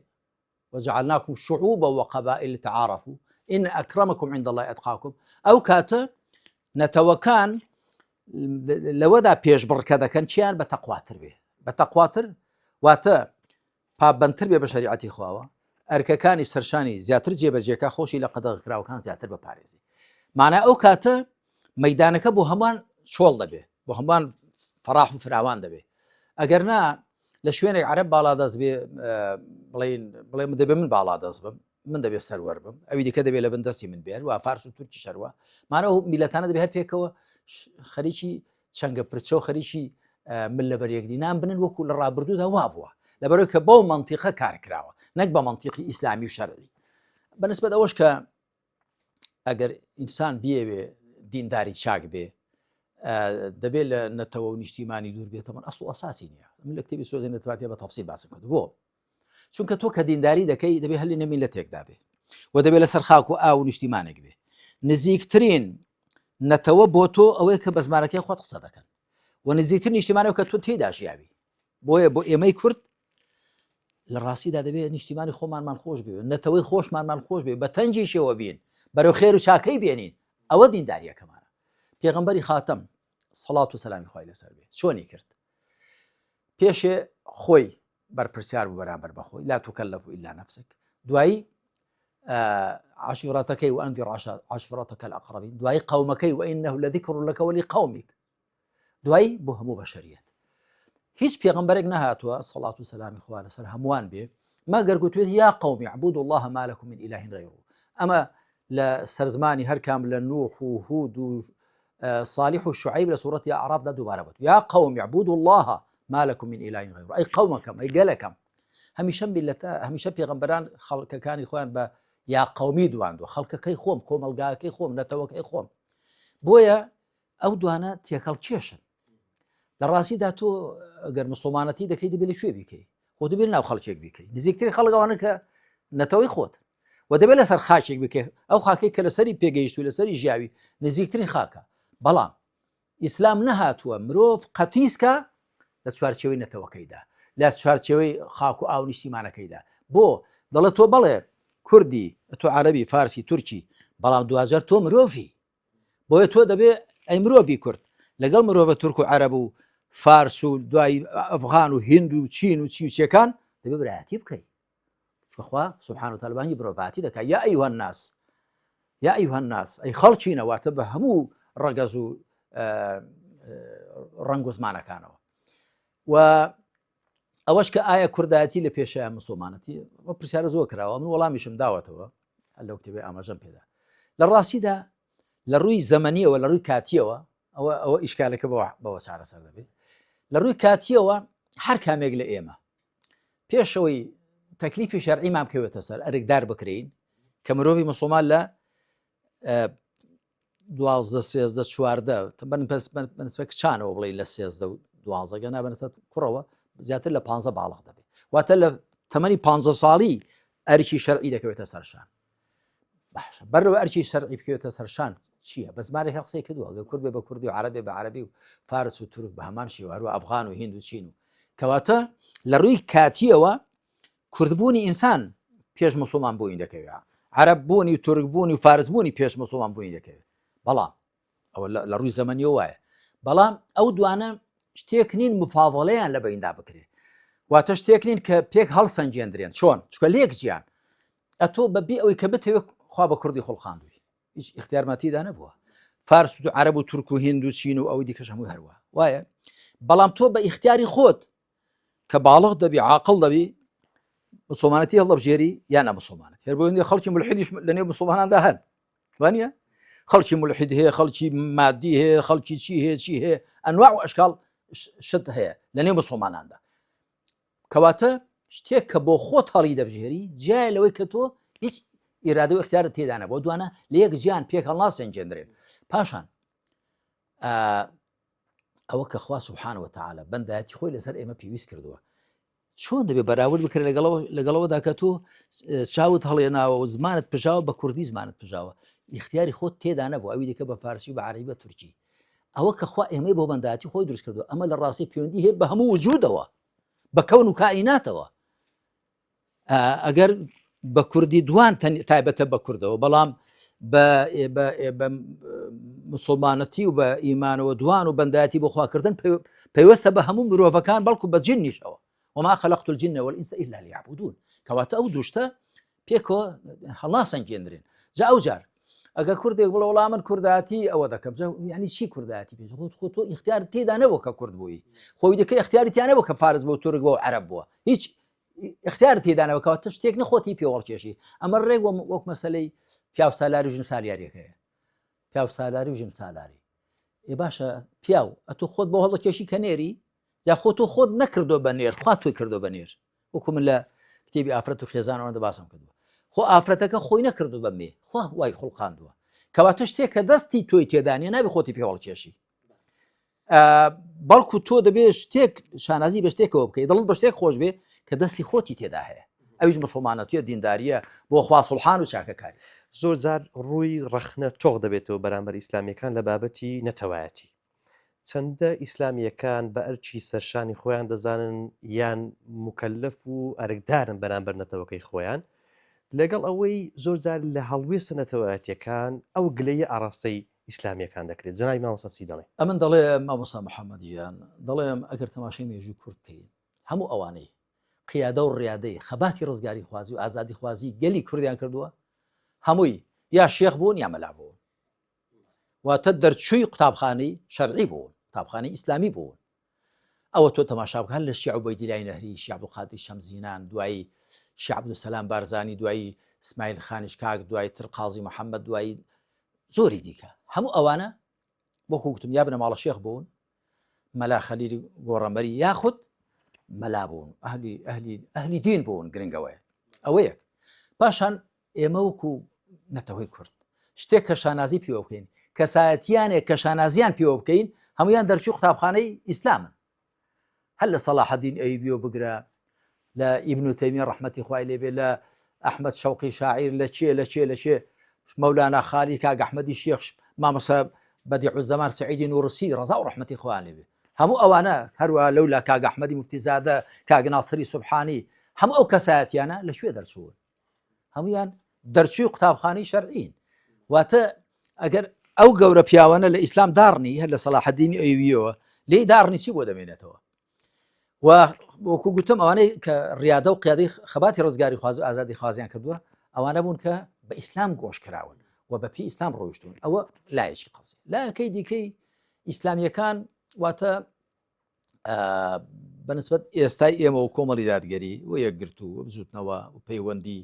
وجعلناكم شعوبا وقبائل لتعارفوا إن أكرمكم عند الله أتقاكم أو كاتە نەتەوەکان لەوەدا پێشبڕکە دەکەن چیان بە تەقواتر بێ بە تەقواتر واتە پابەندتر بێ بە شەریعەتی خواوە ئەرکەکانی سەرشانی زیاتر جێبەجێکە خۆشی لە قەدەغکراوەکان زیاتر بەپارێزی معنای ئەو کاتە مەیدانەکە بۆ هەمان چۆڵ دەبێ بۆ هەمان فەراح و فراوان دەبێ ئەگەرنا لە شوێنێک عەرەب باڵا دەست بێ بڵێ دەبێ من باڵا دەست بم من دەبێت سەروەر بم ئەوی دیکە دەبێت لە بەندەستی من بێر و فارس و تورکی شەروە مانەوە میلەتانە دەبێت هەر پێکەوە خەریکی چەنگە پرچە و خەریکی من لە بەریەکدینان بنن وەکو لە ڕابردوودا وا بووە لەبەرەوەی کە بەو مەنتیقە کارکراوە نەک بە مەنتیقی ئیسلامی و شەرعی بەنسبەت ئەوەش کە ئەگەر ئینسان بیەوێ دینداری چاک بێ دەبێت لە نەتەوە و نیشتیمانی دوور بێتەوە ئەسڵ و ئەساسی نییە من لە کتێبی سۆزی نەتواتێ بە تەفسیل باسم کرد بۆ چونکە تۆ کە دینداری دەکەی دەبێت هەلی نە میلەتێکدا بێ و دەبێت لەسەر خاک و ئاو و نیشتیمانێک بێ نزیکترین نەتەوە بۆ تۆ ئەوەیە کە بە زمانەکەی خۆت قسە دەکەن و نزیکتر نیشتیمانەوە کە تۆ تێدا ژیاوی بۆیە بۆ ئێمەی کورد لە ڕاستیدا دەبێت نیشتیمانی خۆمانمان خۆش بێ نەتەوەی خۆشمانمان خۆش بێ بە تەنجی شێوە بین بەرەو خێر و چاکەی بێنین ئەوە دینداریەکەمانە. پێغەمبەری خاتەم سەڵات و سەلامی خوای لەسەر بێت چۆنی کرد پێشێ خۆی بەرپرسیار بوو بەرامبەر بەخۆی لا تکەلەف ئیلا نەفسک، دوایی عشیرەتەکەی و ئەنذر عشیرەتەکە الأقربین، دوایی قەومەکەی وئینەه لەذیکر لەک وەلیقەومیک، دوایی بۆ هەموو بەشەریەت. هیچ پێغەمبەرێک نەهاتووە سەڵات و سەلامی خوا لەسەر هەمووان بێ مەگەر گوتوێت یا قەومی اعبودوا الله ما لكم من إله غیره. ئەمە لە سەرزمانی هەرکام لە نوح و هود و صالح و شعیب لە سوورەتی ئەعرافدا دووبارە بوت یا قەومی اعبودوا الله ما لكم من إله غیره، ئەی قەومەکەم ئەی گەلەکەم. هەمیشە پێغەمبەران خەڵکەکانی خۆیان بە یا قەومی دواندوە، خەڵکەکەی خۆم، کۆمەلگاکەی خۆم، نەتەوەکەی خۆم. بۆیە ئەو دوانە تێکەڵ کێشن. لە ڕاستیدا تۆ ئەگەر مسلمانەتی دەکەی دەبێت لە شوێ بیکەی، خۆ دەبێت ناو خەڵکێک بیکەی، نزیکتری خەڵکەوانە کە نەتەوەی خۆت و دەبێت لەسەر خاکێک بکەی، ئەو خاکەی کە لەسەری پێگەیشت و لەسەری ژیاوی نزیکترین خاکە. بەڵام ئیسلام نەهاتووە مرۆڤ قەتیسکە لە چوارچێوەی نەتەوەکەیدا، لە چوارچێوەی خاک و ئاو نیشتیمانەکەیدا. بۆ دەڵێت تۆ بەڵێ کوردی، تۆ عەرەبی، فارسی، تورکی، بەڵام دوجار تۆ مرۆڤی، بۆیە تۆ دەبێت ئەی مرۆڤی کورد لەگەڵ مرۆڤە تورک و عەرەب و فارس و دوای ئەفغان و هیند و چین و چیوچەکان دەبێت برایەتی بکەیت. خوا سبحانه وتعالى بانگی مرۆڤاتی دەکات. یا ئەیها الناس، یا ئەیها الناس، ئەی خەڵچینە، واتە بە هەموو ڕەگەز و ڕەنگ و زمانەکانەوە. و ئەوەش کە ئایا کوردایەتی لە پێشەیە مسلمانەتی، وە پرسیارە زۆر کراوە، من وەڵامیشم داوەتەوە لەو کتێبەی ئاماژەم پێدا. لە ڕاستیدا لە ڕووی زەمەنیەوە، لە ڕووی کاتیەوە، ئەوە ئیشکالەکە بەوە چارەسەر دەبێت. لە ڕووی کاتیەوە هەر کامێک لە ئێمە پێشەوەی تەکلیفی شەرعیمان بکەوێتە سەر ئەرێکدار بکرین کە مرۆڤی مسلمان لە 12-13-14 بەنسبە کچانەوە بڵێ لە 13-12 نابێتە کوڕەوە زیاتر لە 15 باڵغ دەبێت، واتە لە تەمەنی 15 ساڵی ئەرکی شەرعی دەکەوێتە سەرشان. باشە بەرەوە ئەرکی شەرعی بکەوێتە سەرشان چییە؟ بە زمانێک قسەی کردووە، گە کورد بێ بە کوردی و عەرەب بێ بە عەرەبی و فارس و تورک بە هەمان شێوە، هەروە ئەفغان و هیند و چین و کەواتە لە ڕووی کاتیەوە کوردبوونی ئینسان پێش مسلمان بوونی دەکەوێت، عەرەب بوونی و تورک بوونی و فارس بوونی پێش مسلمان بوونی دەکەوێت. بەڵام ئەوە لە ڕووی زەمەنیەوە وایە، بەڵام ئەو دوانە شتێک نین مفاضەڵەیان لە بەیندا بکرێت، واتە شتێک نین کە پێک هەڵسەنجێندرێن. چۆن؟ چونکە لێک ژیان ئەتۆ بەبێ ئەوەی کە بتەوێت خوا بە کوردی خۆڵخاندووی، هیچ اختیارمەتیدا نەبووە. فارس و عەرەب و تورک و هیند و چین و ئەوەی دیکەش هەمووی هەروە وایە. بەڵام تۆ بە ئیختیاری خۆت کە باڵغ دەبی، عاقڵ دەبی، مسلمانەتی هەڵدەبژێری یان نەمسلمانەتی. هەر بۆ خەڵکی مولحیدیش لە نێو مسلماناندا هەن، وانە خەڵکی مولحید هەیە، خەڵکی مادی هەیە، خەڵکی چی هەیە چی هەیە، ئەنواع و ئەشکال شت هەیە لە نێو مسلماناندا. کەواتە شتێک کە بۆ خۆت هەڵی دەبژێری جای لەوەی کە تۆ هیچ ئیرادە و اختیارت تێدا نەبوو، دوانە لە یەک ژیان پێک هەڵناسەنجێندرێن. پاشان ئەوە کە خوا سبحانه وتعالى بەندایەتی خۆی لەسەر ئێمە پێویست کردووە، چۆن دەبێت بەراورد بکرێت لەگەڵەوەدا کە تۆ چاوت هەڵێناوە و زمانت پژاوە بە کوردی زمانت پژاوە، اختیاری خۆت تێدا نەبوو، ئەوی دیکە بە فارسی و بە عەرەبی بە تورکی. ئەوە کە خوا ئێمەی بۆ بەندایەتی خۆی دروست کردووە، ئەمە لە ڕاستی پەیوەندی هەیە بە هەموو وجودەوە، بە کەون و کائیناتەوە. ئەگەر بە کوردی دوان تایبەتە بە کوردەوە، بەڵام بە مسلمانەتی و بە ئیمانەوە دوان و بەندایەتی بۆ خواکردن پەیوەستە بە هەموو مرۆڤەکان، بەڵکو بە جنیشەوە. وما خلقت الجن والإنس إلا ليعبدون. کەواتە ئەو دوشتە پێکەوە هەڵناسەنجێندرێن. جا ئەو جار ئەگە کوردێک بڵێ وەڵام من کوردایەتی ئەوە دەکەم، یعنی چی کوردایەتی پێش خۆ تۆ اختیار تێدا نەبووە کە کورد بووی، خۆی دەکەی اختیاریان نەبووە کە فارس بوو، تورک بووە و عەرەب بووە، هیچ اختیار تێدا نەبووە، کەواتە شتێک نەخۆتی پێوەڵکێشی. ئەمە ڕێک وەک مەسەلەی پیاو سالاری و ژن سالیاریەکەیە. پیاو سالاری و ژن سالاری، باشە پیاو ئەتۆ خۆت بۆ هەڵدەکێشی کە نێری، جا خۆ تۆ خۆت نەکردو بە نێر، خوا تۆی کردو بە نێر. وەکو من لە کتێبی ئافرەت و خێزانەوەدا باسم کردووە، خۆ ئافرەتەکە خۆی نەکردو بە مێ، خوا وای خوڵقاندووە. کەواتە شتێک کە دەستی تۆی تێدانیە نابێ خۆتی پێوەڵکێشی، بەڵکو تۆ دەبێت شتێک شانازی بە شتێکەوە بکەیت، دڵت بە شتێک خۆش بێ کە دەستی خۆتی تێدا هەیە. ئەویش مسلمانەتیە، دینداریە، بۆ خوا سوڵحان و چاکەکاری. زۆر جار ڕووی ڕەخنە تۆغ دەبێتەوە بەرامبەر ئیسلامیەکان لە بابەتی نەتەوایەتی. چەندە ئیسلامیەکان بە ئەرچی سەرشانی خۆیان دەزانن یان مکەلەف و ئەرکدارن بەرامبەر نەتەوەکەی خۆیان، لەگەڵ ئەوەی زۆر جار لە هەڵوێ سنەتەوەیەتیەکان ئەو گلەیە ئاراستەی ئیسلامیەکان دەکرێت جنای مامۆستا چی دەڵێ؟ ئەمن دەڵێ مامۆستا محەممەدیان دەڵێم ئەگەر تەماشای مێژووی کورد بکەین هەموو ئەوانەی قیادە و ڕیادەی خەباتی ڕزگاری خوازی و ئازادی خوازی گەلی کوردیان کردووە هەمووی یا شێخ بوون یا مەلا بوون واتە دەرچووی قوتابخانەی شەرعی بوون قوتابخانەی ئیسلامی بوون ئەوە تۆ تەماشا بکە لە شیع عوبەیدیلای نەهری شیع عەبدولقادری شەمزینان دوایی شیع عەبدولسەلام بارزانی دوایی ئیسماعیل خانشکاک دوای تر قازی محەممەد دوایی زۆری دیکە هەموو ئەوانە وەکو گوتم یا بنە ماڵە شێخ بوون مەلا خەلیلی گۆڕەمبەری یاخود مەلا بوون ئەهلی دین بوون گرنگەوەیە ئەوەیەک پاشان ئێمە وەکو نەتەوەی کورد شتێک کە شانازی پێوە بکەین کەسایەتیانێک کە شانازیان پێوە بکەین هەمویان دەرچوو قوتابخانەی ئیسلامن هەر لە سەلاح الدین ئەیوبیەوە بگرە لە ئیبن تەیمیە ڕەحمەتی خوای لێبێ لە ئەحمەد شەوقی شاعیر لە چێ مەولانا خالی کاک ئەحمەدی شێخ مامۆستا بەدیع الزەمان سەعیدی نوورسی ڕەزا و ڕەحمەتی خوایان لێبێ هەموو ئەوانە هەروە لەولا کاک ئەحمەدی موفتیزادە کاک ناسری سوبحانی هەموو ئەو کەسایەتیانە لەکوێ دەرچوون هەمویان دەرچووی قوتابخانەی شەرعین واتە ئەگەر ئەو گەورە پیاوانە لە ئیسلام داڕنی هەر لە سەلاح الدینی ئەیوبیەوە لێی داڕنی چی بۆ دەمێنێتەوە و وەکو گوتم ئەوانەی کە ڕیادە و قیادەی خەباتی ڕزگاری خواز و ئازادی خوازیان کردووە ئەوانە بوون کە بە ئیسلام گۆش کراون و بە پێی ئیسلام ڕۆیشتون ئەوە لایەکی قەزی لایەکەی دیکەی ئیسلامیەکان واتە بەنسبەت ئێستای ئێمە و کۆمەڵی دادگەری و یەکگرتو و بزوتنەوە و پەیوەندی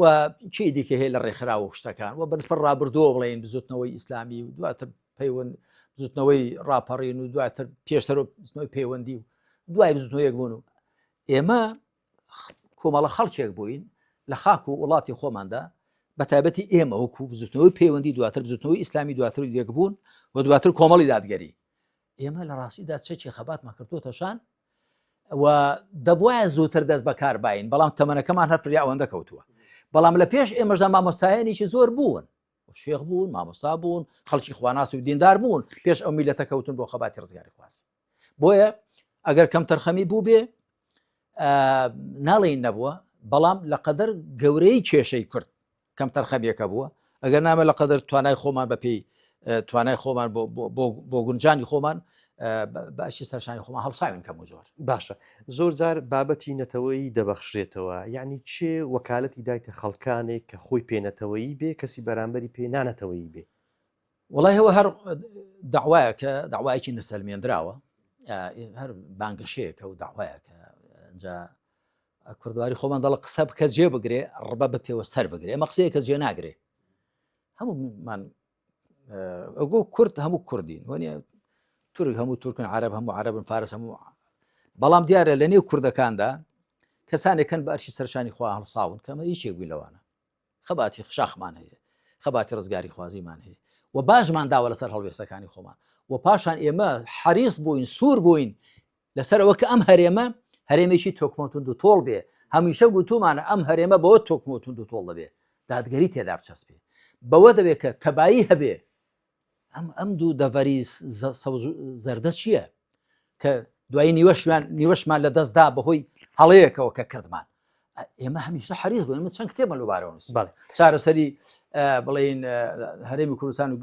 و چی دیکە هەیە لە ڕێکخرا و شتەکان و بەنسبەت ڕابردووە بڵێن بزوتنەوەی ئیسلامی و دواتر پەیوەند بزوتنەوەی ڕاپەڕین و دواتر پێشتر و بزوتنەوەی پەیوەندی و دوای بزوتنەوە یەک بوون و ئێمە کۆمەڵە خەڵکێک بووین لە خاک و وڵاتی خۆماندا بە تایبەتی ئێمە وەکو بزوتنەوەی پەیوەندی دواتر بزوتنەوەی ئیسلامی دواتر یەک بوون و دواتر کۆمەڵی دادگەری ئێمە لە ڕاستیدا چەکی خەباتمان کردوتەشان و دەبوایە زووتر دەست بەکار باین بەڵام تەمەنەکەمان هەر فریا ئەوەندە کەوتووە بەڵام لە پێش ئێمەشدا مامۆستایانێکی زۆر بوون شێخ بوون مامۆستا بوون خەڵکی خواناسی و دیندار بوون پێش ئەو میلەتە کەوتن بۆ خەباتی ڕزگاری خواست بۆیە ئەگەر کەم تەرخەمی بوو بێ ناڵێن نەبووە بەڵام لە قەدەر گەورەی کێشەی کورد کەم تەرخەمیەکە بووە ئەگەر نامە لە قەدەر توانای خۆمان بەپێی توانای خۆمان بۆ گونجانی خۆمان باشی سەرشانی خۆمان هەڵساوین کەم و زۆر باشە زۆر جار بابەتی نەتەوەی دەبەخشێتەوە یعنی چێ وەکالەتی دایتە خەڵکانێک کە خۆی پێنەتەوەیی بێ کەسی بەرامبەری پێ نانەتەوەیی بێ وڵای هەوە هەر داوایە کە داوایەکی نەسەلمێنراوە هەر بانگەشەیەکە و داوایە کە ئەجا کوردواری خۆمان دەڵە قسە بکە جێ بگرێ ڕبە بتێەوە سەر بگرێ ئەمە قسەیە کە جێ ناگرێ هەموومان ئەگۆ کورد هەموو کوردین وانە تورک هەموو تورکن عرب هەموو عربن فارس هەموو بەڵام دیارە لە نێو کوردەکاندا کەسانێکن بە ئەرشی سەرشانی خوا هەڵساون کەمە هیچێک بووی لەوانە خەباتی شاخمان هەیە خەباتی ڕزگاری خوازیمان هەیە و باشمان داوە لەسەر هەڵوێستەکانی خۆمان و پاشان ئێمە حەریص بووین سوور بووین لەسەرەوە کە ئەم هەرێمە هەرێمێکی تۆکمۆتوند و تۆڵ بێ هەمیشە گوتومانە ئەم هەرێمە بەوە تۆکمۆتوند و تۆڵ دەبێ دادگەری تێدا بچەسبێ بەوە دەبێت کە تەبایی هەبێ ئەم دوو دەڤەری زەردە چییە کە دوایی نیوەشمان لە دەستدا بەهۆی هەڵەیەکەوە کە کردمان ئێمە هەمیشە حەریص بووین چەند کتێبمە لەبارەوە نووسین چارەسەری بڵێن هەرێمی کوردستان و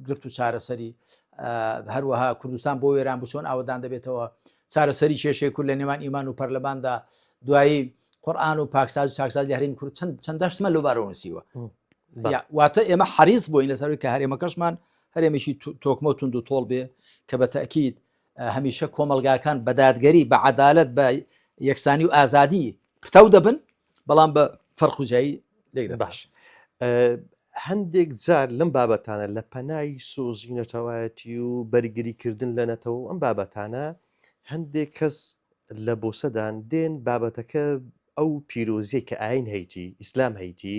گرفت و چارەسەری هەروەها کوردستان بۆ وێران بچۆن ئاوەدان دەبێتەوە چارەسەری کێشەی کورد لە نێوان ئیمان و پەرلەماندا دوایی قورئان و پاکساز و چاکساز لە هەرێمی کورد چەند دەشتمە لەبارەوە نووسیوە واتە ئێمە حەریص بووین لەسەر کە هەرێمەکەشمان هەرێمێکی تۆکمە و تند و تۆڵ بێ کە بە تەکید هەمیشە کۆمەلگاکان بە دادگەری بە عەدالەت بە یەکسانی و ئازادی پرتەو دەبن بەڵام بە فەرق و جایی لێک باش هەندێک جار لەم بابەتانە لە پەنای سۆزی نەتەوایەتی و بەرگریکردن لە نەتەوە ئەم بابەتانە هەندێک کەس لە بۆسەدان دێن بابەتەکە ئەو پیرۆزیە کە ئاین هەیتی ئیسلام هەیتی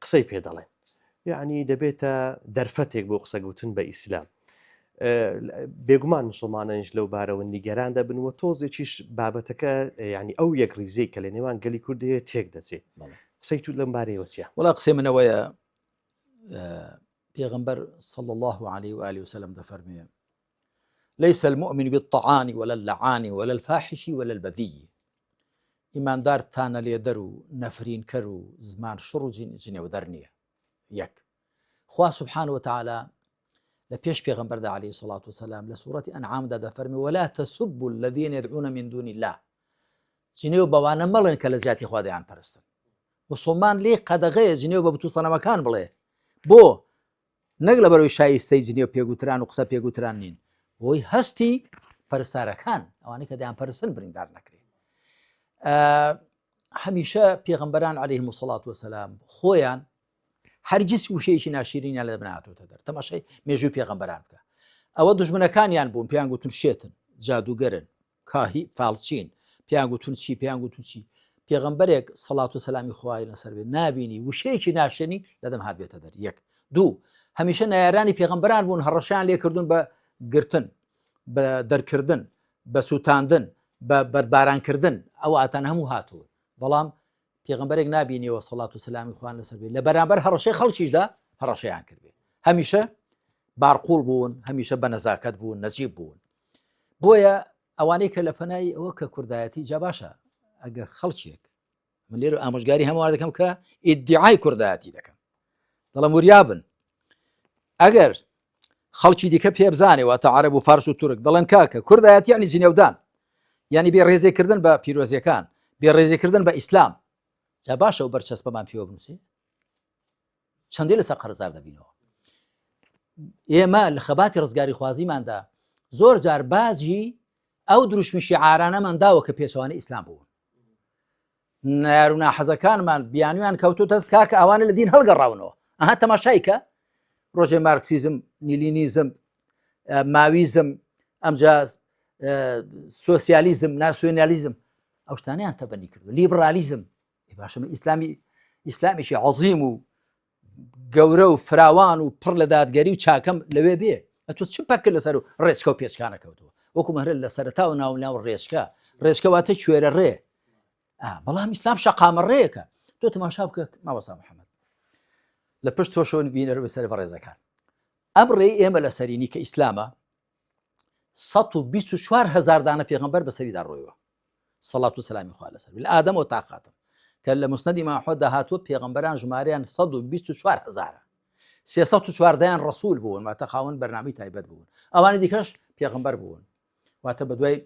قسەی پێ دەڵێن یعنی دەبێتە دەرفەتێک بۆ قسەگوتن بە ئیسلام بێگومان مسلمانانش لەو بارەوە نیگەران دەبن و تۆزێکیش بابەتەکە ینی ئەو یەک ریزەی کە لە نێوان گەلی کوردەیە تێک دەچێت قسەی تو لەم بارەیەوە چییە؟ وڵا قسەی منەوەیە پێغەمبەر صلى الله عليه وآله وسلم دەفەرمێ ليس المؤمن بالطعان ولا اللعان ولا الفاحش ولا البذي ئیماندارتانە لێدەر و نەفرینکەر و زمان شڕ و جنێودەر نییە. یەک خوا سبحانه وتعالى لە پێش پێغەمبەردا عليه الصلاة والسلام لە سوورەتی ئەنعامدا دەفەرمێ ولا تسبوا الذين يدعون من دون الله جنێو بەوانە مەڵێن کە لە زیاتی خوا دەیان پەرستن. مسلمان لێ قەدەغەیە جنێو بە بتو سەنەمەکان بڵێ بۆ نەک لە بەرەوەی شایستەی جنێو پێگوتران و قسە پێگوتران نین بۆی هەستی پەرستارەکان ئەوانەی کە دەیان پەرستن بریندار نەکرێن. هەمیشە پێغەمبەران عەلەیهیم الصلاة والسلام خۆیان هەرگیز وشەیەکی ناشیرینیان لە بنهاتۆتە دەر. تەماشای مێژووی پێغەمبەران بکە. ئەوە دوژمنەکانیان بوون پێیان گوتن شێتن جادوگەرن کاهی فاڵچین پێیان گوتن چی پێیان گوتن چی پێغەمبەرێک سەڵات و سەلامی خوای لەسەر بێ نابینی وشەیەکی ناشێنی لەدەم هاتبێتە دەر. یەک دوو هەمیشە نایارانی پێغەمبەران بوون هەڕەشیان لێکردون بە گرتن بە دەرکردن بە سووتاندن بە بەردارانکردن ئەو ئاتان هەموو هاتوون بەڵام پێغەمبەرێک نابینیەوە سەڵات و سەلامی خوان لەسەر بێ لە بەرامبەر هەڕەشەی خەڵکیشدا هەڕەشەیان کردێ. هەمیشە بارقوڵ بوون هەمیشە بە نەزاکەت بوون نەجیب بوون. بۆیە ئەوانەی کە لە پەنای ئەوە کە کوردایەتی جا باشە ئەگەر خەڵکیێک من لێرە ئامۆژگاری هەمووان دەکەم کە ئیدعای کوردایەتی دەکەم دەڵێم وریابن ئەگەر خەڵکی دیکە پێ بزانێەوە تا عەرەب و فارس و تورک دەڵێن کاکە کوردایەتی یعنی جنێودان یعنی بێڕێزێکردن بە پیرۆزیەکان بێڕێزێکردن بە ئیسلام جا باشە و بەرچەسپەمان پێوە بنووسێ چەندێ لەسەر قەرزار دەبینەوە. ئێمە لە خەباتی ڕزگاری خوازیماندا زۆر جار بازی ئەو دروشمی شیعارانەمان داوە کە پێشەوانە ئیسلام بوون. نار و ناحەزەکانمان بیانویان کەوتوتە دەست کاکە ئەوانە لە دین هەڵگەڕاونەوە. ئەها تەماشایکە ڕۆژێ مارکسیزم نیلینیزم ماویزم ئەمجا سۆسیالیزم ناسیۆنالیزم ئەو شتانیان تەبەنی کردو لیبرالیزم باشەمە ئیسلامیشی عەزیم و گەورە و فراوان و پڕ لە دادگەری و چاکەم لەوێ بێ ئەتۆ چ پەکرد لەسەر و ڕێچکە و پێچکانە کەوتووە وەکو مەهرە لە سەرەتا و ناو ڕێچکە واتە کوێرە ڕێ بەڵام ئیسلام شەقامە ڕێیەکە. تۆ تەماشا بکە ماوەسا محەممەد لە پشت تۆشەوە بینەرە سەر بەڕێزەکان ئەم ڕێ ئێمە لە سەرینی کە ئیسلامە 124,000 دانە پێغەمبەر بەسەریدا ڕۆیەوە سەڵات و سەلامی خوا لەسەر لە ئادەمەوە تا خاتم کە لە موسنەدی ئیمام ئەحمەد داهاتوە پێغەمبەران ژمارەیان 124,000 314 ڕەسوول بوون واتە خاوەن بەرنامەی تایبەت بوون ئەوانە دیکەش پێغەمبەر بوون واتە بەدوای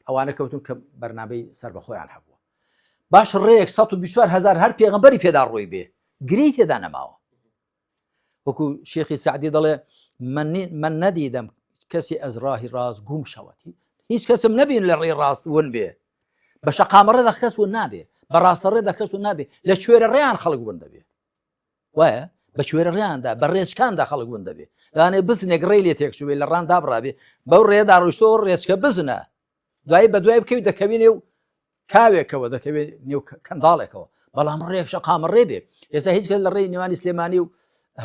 ئەوانە کەوتون کە بەرنامەی سەر بەخۆیان هەبووە. باش ڕێیەک 124,000 هەر پێغەمبەری پێدا ڕۆی بێ گرەی تێدا نەماوە. وەکو شێخی سعدی دەڵێ من نەدیدەم کەسی ئەزراهی ڕاست گوم شەوەتی هیچ کەسم نەبین لە ڕێی ڕاست ون بێ بە شەقامەڕێدا کەس ون نابێ بە ڕاستەڕێدا کەس ون نابێ لە کوێرە ڕێیان خەڵک ون دەبێ وایە بە کوێرە ڕێیاندا بە ڕێچکاندا خەڵک ون دەبێ لەوانێ بزنێک ڕێی لێ تێکچوێ لە ڕان دابڕابێ بەو ڕێدا ڕۆیشتەوە ڕێچکە بزنە دوایی بە دوای بکەوی دەکەوی نێو کاوێکەوە دەکەوێت نێو کەنداڵێکەوە بەڵام ڕێک شەقامە ڕێ بێ ئێستا هیچ کەس لە ڕێی نێوانی سلێمانی و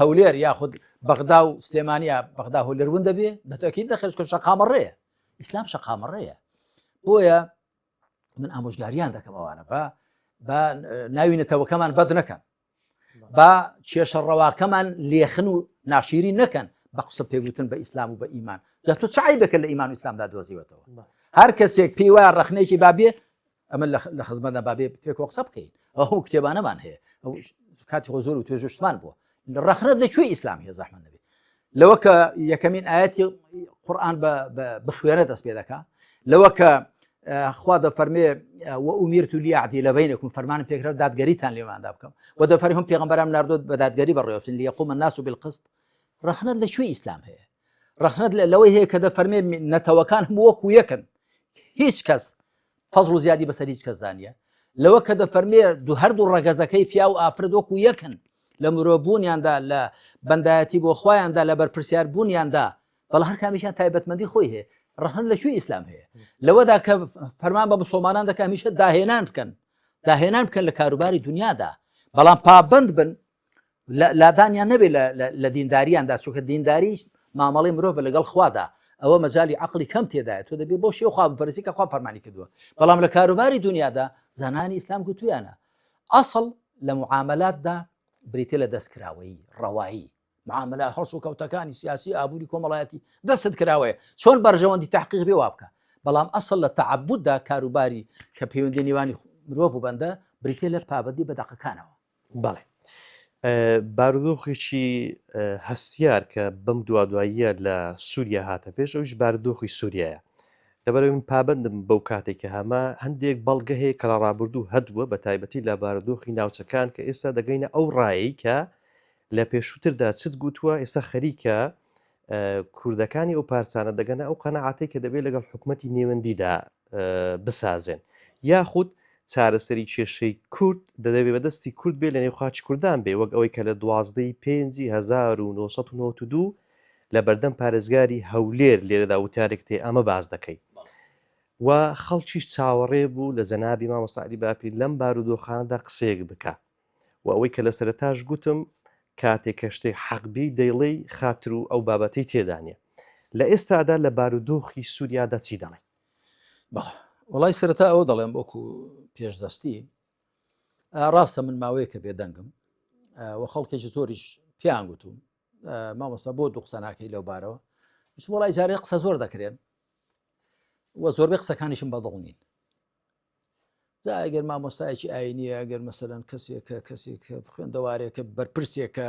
هەولێر یاخود بەغدا و سلێمانیا بەغدا هەولێر ون دەبێ بەتەکید دەخێت کە شەقامە ڕێیە ئیسلام شەقامە ڕێیە. بۆیە من ئامۆژگاریان دەکەم ئەوانە بە ناوینەتەوەکەمان بەد نەکەن بە کێشە ڕەواکەمان لێخن و ناشیری نەکەن بە قسە پێگوتن بە ئیسلام و بە ئیمان جا تۆ چای بکرد لە ئیمان و ئیسلامدا دۆزیوەتەوە هەر کەسێک پێی وایە ڕەخنێکی بابێ ئەمە لە خزمەتدا بابێ پێکەوە قسە بکەین ئەو کتێبانەمان هەیە ئەو کاتی خۆ زۆر و توێژشتمان بووە ڕەخنەت لەکوێ ئیسلام هەیە زەحمەت نەبێ لەوە کە یەکەمین ئاەتی قورئان بخوێنە دەست پێ دەکا لەوە کە خوا دەفەرمێ وأمرت لأعدل بينكم فەرمانم پێکرا دادگەریتان لێماندا بکەم و دەفەرمی پێغەمبەرام ناردۆت بە دادگەری بەڕێوەچن ليقوم الناس بالقسط ڕەخنەت لەکوێ ئیسلام هەیە ڕەخنەت لەوەی هەیە کە دەفەرمێ نەتەوەکان هەموو وەکو یەکن هیچ کەس فەزڵ و زیادی بەسەر هیچ کەس دانیە لەوە کە دەفەرمێ هەردوو ڕەگەزەکەی پیا و ئافرەت وەکو یەکن لە مرۆڤبوونیاندا لە بەندایەتی بۆ خۆیاندا لە بەرپرسیاربوونیاندا بەڵام هەر کامیشیان تایبەتمەندی خۆی هەیە ڕەخنەت لەکوێ ئیسلام هەیە لەوەدا کە فەرمان بە مسڵمانان دەکات هەمیشە داهێنان بکەن لە کاروباری دنیادا بەڵام پابند بن لادانیان نەبێت لە دینداریاندا چونکە دینداری مامەڵەی مرۆڤ لەگەڵ خوادا ئەوە مەجای عەقڵی کەم تێدایە تۆ دەبێت بۆ شێو خوا بپەرستی کە خوا فەرمانی کردووە بەڵام لە کاروباری دنیادا زانانی ئیسلام گوتویانە ئەسڵ لە معاملاتدا بریتە لە دەستکراوەیی ڕەوایی معاملات هەڵس و کەوتەکانی سیاسی ئابووری کۆمەڵایەتی دەست کراوەیە چۆن بەرژەوەندی تحقیق بێ وا بکە بەڵام ئەسڵ لە تەعەبوددا کاروباری کە پەیوەندی نێوانی مرۆڤ و بەندە بریتێ لە پابەندی بەدەقەکانەوە. بەڵێ بارودۆخێکی هەستیار کە بەم دواییە لە سووریا هاتە پێش ئەوش بارودۆخی سووریایە. لەبەرەوەی من پابندم بەو کاتێککە هەمە هەندێک بەڵگە هەیە کە لە ڕابردوو هەدووە بە تایبەتی لە بارودۆخی ناوچەکان کە ئێستا دەگەینە ئەو ڕایی کە لە پێشووتردا چت گوتووە ئێستا خەریکە کوردەکانی ئەو پارچانە دەگەنە ئەو قەنەعاتەی کە دەبێت لەگەڵ حکوومەتی نێوەندیدا بسازێن یاخود چارەسەری کێشەی کورد دەدەبێت بەدەستی کورد بێ لە نێوخاچی کوردان بێ وەک ئەوەی کە لە 12/1992 لە بەردەم پارێزگاری هەولێر لێرەدا وتارێک تێ ئەمە باز دەکەیت و خەڵکیش چاوەڕێ بوو لە جەنابی مامۆستا عەلی باپیر لەم بارودۆخانەدا قسەیەک بکە و ئەوەی کە لە سەرەتاش گوتم کاتێک کە شتێک حەقبی دەیڵێ خاتر و ئەو بابەتەی تێدانە لە ئێستادا لە بارودۆخی سووریادا چی دەڵێ؟ وڵای سەرەتا ئەوە دەڵێم وەکو پێشدەستی ڕاستە من ماوەیە کە بێدەنگم و خەڵکێکی زۆریش پیان گوتوم مامۆستا بۆ دوو قسە ناکەی لەو بارەوە وڵای جارێ قسە زۆر دەکرێن و زۆربەی قسەکانیشم بەدڵ نین ئەگەر مامۆستایەکی ئاینیە ئەگەر مەسەلەن کەسێک خوێندەوارێکە بەرپرسێکە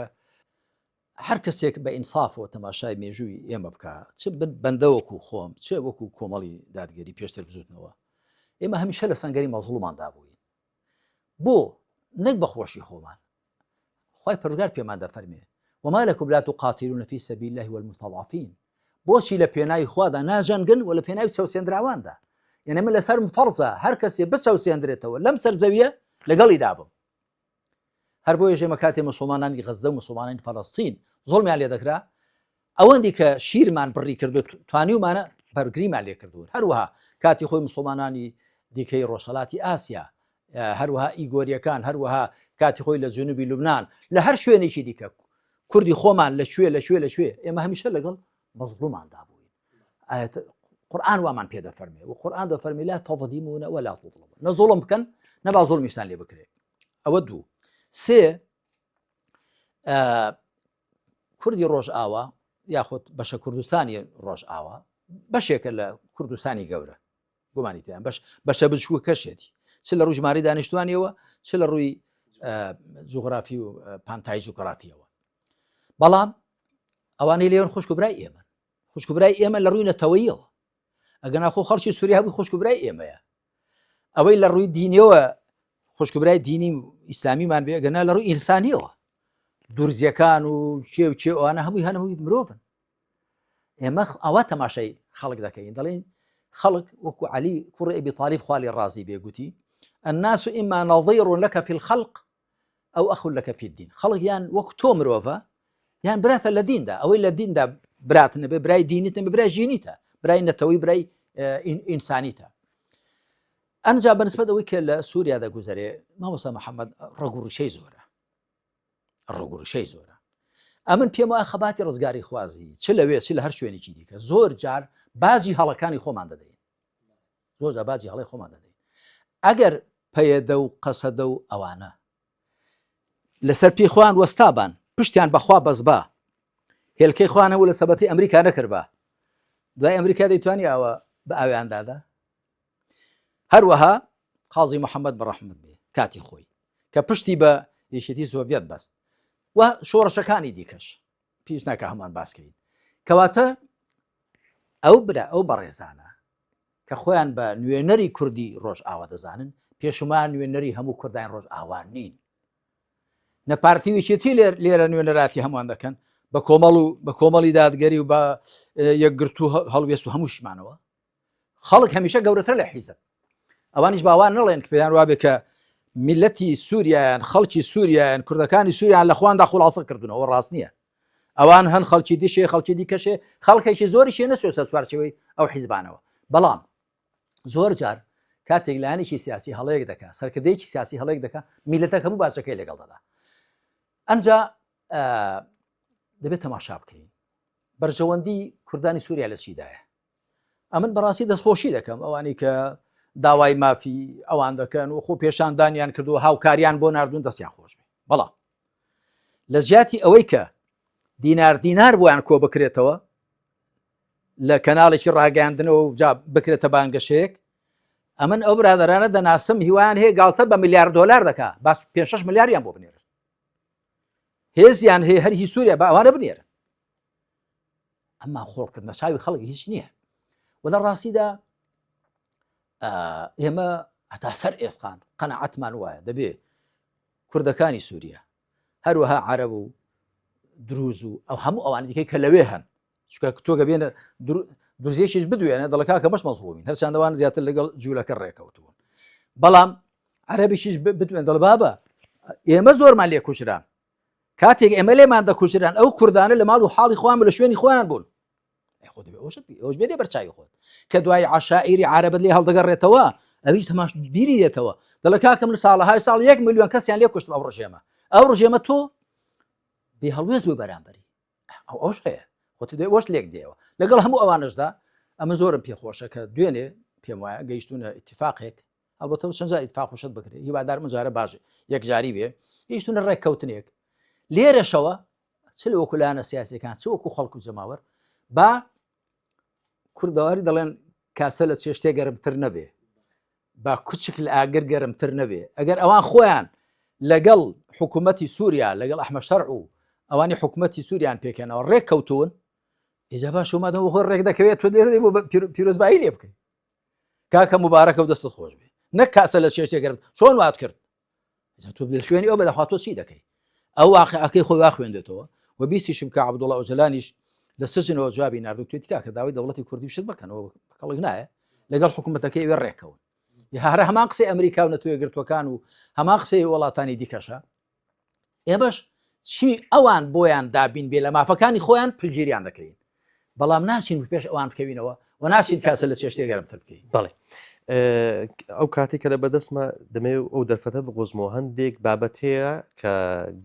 هەر کەسێک بە ئینسافەوە تەماشای مێژووی ئێمە بکە چ بەندەوەکو خۆم چێ وەکو کۆمەڵی دادگەری پێشتر بزوتنەوە ئێمە هەمیشە لە سەنگەری مەزڵوماندا بووین بۆ نەک بەخۆشی خۆمان خی پەروەردگار پێمان دەفەرمێ وما لكم لا تقاتلون في سبيل الله والمستضعفين بۆچی لە پێناوی خوادا ناژەنگن و لە پێناوی چاوسێنراواندا یعنی من لەسەر فەرزە هەر کەسێ بچەوسێندرێتەوە لەم سەرزەویە لەگەڵی دابم هەر بۆ ژێمە کاتێ مسلمانانی غەزە و مسلمانانی فەڵەستین زۆڵمیان لێ دەکرا ئەوەندی کە شیرمان بڕی کردو توانیومانە بەرگریمان لێ کردوون هەروەها کاتی خۆی مسلمانانی دیکەی ڕۆژهەڵاتی ئاسیا هەروەها ئیگۆریەکان هەروەها کاتی خۆی لە جنوبی لوبنان لە هەر شوێنێکی دیکە کوردی خۆمان لەکوێ ئێمە هەمیشە لەگەڵ مەزڵوماندا بووین قورئان وامان پێ دەفەرمێ و قورئان دەفەرمێ لا تظلیمون ولا تظلمون نە زوڵم بکەن نەبا زوڵمیشتان لێ بکرێت ئەوە دوو سێ کوردی ڕۆژئاوا یاخود بەشە کوردستانی ڕۆژئاوا بەشێکە لە کوردستانی گەورە گومانی تیان بەشە بچووە کەشێتی چ لە ڕووی ژماری دانیشتوانیەوە چ لە ڕووی جوغرافی و پانتای جوگرافیەوە بەڵام ئەوانەی لێوان خوشکبرای ئێمە خوشکبرای ئێمە لە ڕووی نەتەوەییەوە ئەگەر ناخۆ خەڵکی سووریا بووی خوشکبرای ئێمەیە ئەوەی لە ڕووی دینیەوە خوشکبرای دینی ئیسلامیمان بێ ئەگەنا لە ڕووی ئینسانیەوە دورزیەکان و چێ ئەوانە هەمووی هەنەمووی مرۆڤن ئێمە ئەوە تەماشای خەڵک دەکەین دەڵێن خەڵک وەکو عەلی کوڕی ئەبی طالیب خوا لێ ڕازی بێ گوتی الناس إما نظير لك في الخلق أو أخ لك في الدين خەڵک یان وەکو تۆ مرۆڤە یان براتە لە دیندا ئەوەی لە دیندا براتن بێ برای دینیتە بە برای ژینیتە برای نەتەوەی برای ئینسانیتە ئەنجا بەنسبەت ئەوەی کە لە سووریا دەگوزارێ مامۆستا محەممەد ڕەگوڕیشەی زۆرە ئەمن پێم وایە خەباتی ڕزگاری خوازی چ لەوێ چ لە هەر شوێنێکی دیکە زۆر جار باجی هەڵەکانی خۆمان دەدەین زۆر جار باجی هەڵی خۆمان دەدەین ئەگەر پەیەدە و قەسەدە و ئەوانە لەسەر پێی خۆیان وەستابان پشتیان بەخوا بەزبا هێلکەی خوانەوە لە سەبەتی ئەمریکا نەکردبا دوای ئەمریکا دەیتوانی ئەوە بە ئاویاندادا هەروەها قازی محەممەد بەڕەحمەت بێ کاتی خۆی کە پشتی بە یەکێتی سۆڤێت بەست و شۆڕشەکانی دیکەش پێویست ناکە هەمان باسکەین کەواتە ئەو بەڕێزانە کە خۆیان بە نوێنەری کوردی ڕۆژئاوا دەزانن پێشمان نوێنەری هەموو کوردان ڕۆژئاوا نین نەپارتیویچێتی لێرە نوێنەراتی هەمووان دەکەن بە کۆمەڵی دادگەری و بە یەکگرت و هەڵوێست و هەمووشمانەوە خەڵک هەمیشە گەورەتر لە حیزب ئەوانیش باوان نەڵێن کە پێیان وابێ کە میلەتی سووریایان خەڵکی سووریایان کوردەکانی سووریان لە خواندا خوڵاسە کردنەوە ڕاست نییە ئەوان هەن خەڵکی دیشێ خەڵکی دیکەشێ خەڵکێکی زۆری شێ نەچێ سەر سوارچەوەی ئەو حیزبانەوە بەڵام زۆر جار کاتێک لایەنێکی سیاسی هەڵەیەک دەکات سەرکردەیەکی سیاسی هەڵەیەک دەکات میلەتەکە هەموو باشەکەی لەگەڵ دەدا ئەنجا دەبێت تەماشا بکەین بەرژەوەندی کوردانی سووریا لە چیدایە ئەمن بەڕاستی دەستخۆشی دەکەم ئەوانی کە داوای مافی ئەوان دەکەن و خۆ پێشاندانیان کردو هاوکاریان بۆ نردون دەستیان خۆش بێ بەڵام لە زیاتی ئەوەی کە دینار بۆیان کۆ بکرێتەوە لە کەناڵێکی ڕاگەاندنەوە جا بکرێتە بانگەشەیەک ئەمن ئەو برادرانە دەناسم هیوایان هەیە گاڵتە بە $1 ملیار دەکا باس 5-6 ملیاریان بۆ بنێرن هێزیان هەیە هەر هی سووریا بە ئەوانە بنێرن ئەمما خۆڵکردنە چاوی خەڵکی هیچ نییە وە لە ڕاستیدا ئێمە هەتا سەر ئێسقان قەنەعەتمان وایە دەبێ کوردەکانی سووریا هەروەها عەرەب و دروز و ئەو هەموو ئەوان دیکەی کە لەوێ هەن چکە تۆگە بێنە دروزیەکیش بدوێنە دەڵکا کە بەش مەزڵومین هەرچاندەوان زیاتر لەگەڵ جوولەکە ڕێکەوتوون بەڵام عەرەبیشیش بتوێن دڵ بابە ئێمە زۆرمان لێ کوژران کاتێک ئێمە لێمان دەکوژران ئەو کوردانە لە ماڵ و حاڵی خۆیان لە شوێنی خۆیان بوون ئەوش بێ بەرچاوی خۆت کە دوای عاشائیری عەرەبەت لێ هەڵدەگەڕێتەوە ئەویش تەماش بیری دێتەوە دەڵێ کاکەم لە ساڵەهای ساڵ 1 ملیۆن کەسیان لێ کوشتم ئەو ڕژێمە تۆ بێ هەڵوێز بوو بەرامبەری ئەوش هەیە خۆت وەش لێک دێەوە لەگەڵ هەموو ئەوانشدا ئەمە زۆرم پێخۆشە کە دوێنێ پێم وایە گەیشتونە ئیتیفاقێک هەڵبەتە چەند جار ئیتفاق خوشت بکرێ هیوادار مجارە باش یەکجاری بێ گەیشتونە ڕێککەوتنێک لێرەشەوە چ لە وەکولانە سیاسەکان چ وەکو خەڵکو و جەماوەر با کوردەواری دەڵێن کاسە لە چێشتێ گەرمتر نەبێ با کوچک لە ئاگر گەرمتر نەبێ ئەگەر ئەوان خۆیان لەگەڵ حکوومەتی سووریا لەگەڵ ئەحمەد شەرع و ئەوانی حکوومەتی سووریان پێکەنەوە ڕێک کەوتون ئێجا باش ومادەوە خۆ ڕێک دەکەوێت تۆ لێرە بۆ پیرۆزبایی لێ بکەیت کاکە مبارەکە و دەستت خۆش بێ نەک کاسە لە چێشتێ گەرم چۆن وات کرد تۆ لە شوێنی ئەو بەدەخوا تۆ چی دەکەی ئەو واقعەکەی خۆی وا خوێندێتەوە و بیستیشم کە عەبدوڵڵا ئۆجەلانیش لە سجنەوە جوابی ناردو توێتی کاکە داوای دەوڵەتی کوردی وشت بکەنەوە بەکەڵک نایە لەگەڵ حکوومەتەکەی وێ ڕێکەون هەرە هەمان قسەی ئەمریکا و نەتوێ گرتوەکان و هەمان قسەی وڵاتانی دیکەشە ئێمەش چی ئەوان بۆیان دابین بێ لە مافەکانی خۆیان پلگیریان دەکەین بەڵام ناچین پێش ئەوان بکەوینەوە و ناچین کاسە لە چێشتێ گەرمتر بکەین بەڵێ ئەو کاتێک کە لە بەدەستمە دەمێ ئەو دەرفەتە بغۆزمەوە هەندێک بابەت هەیە کە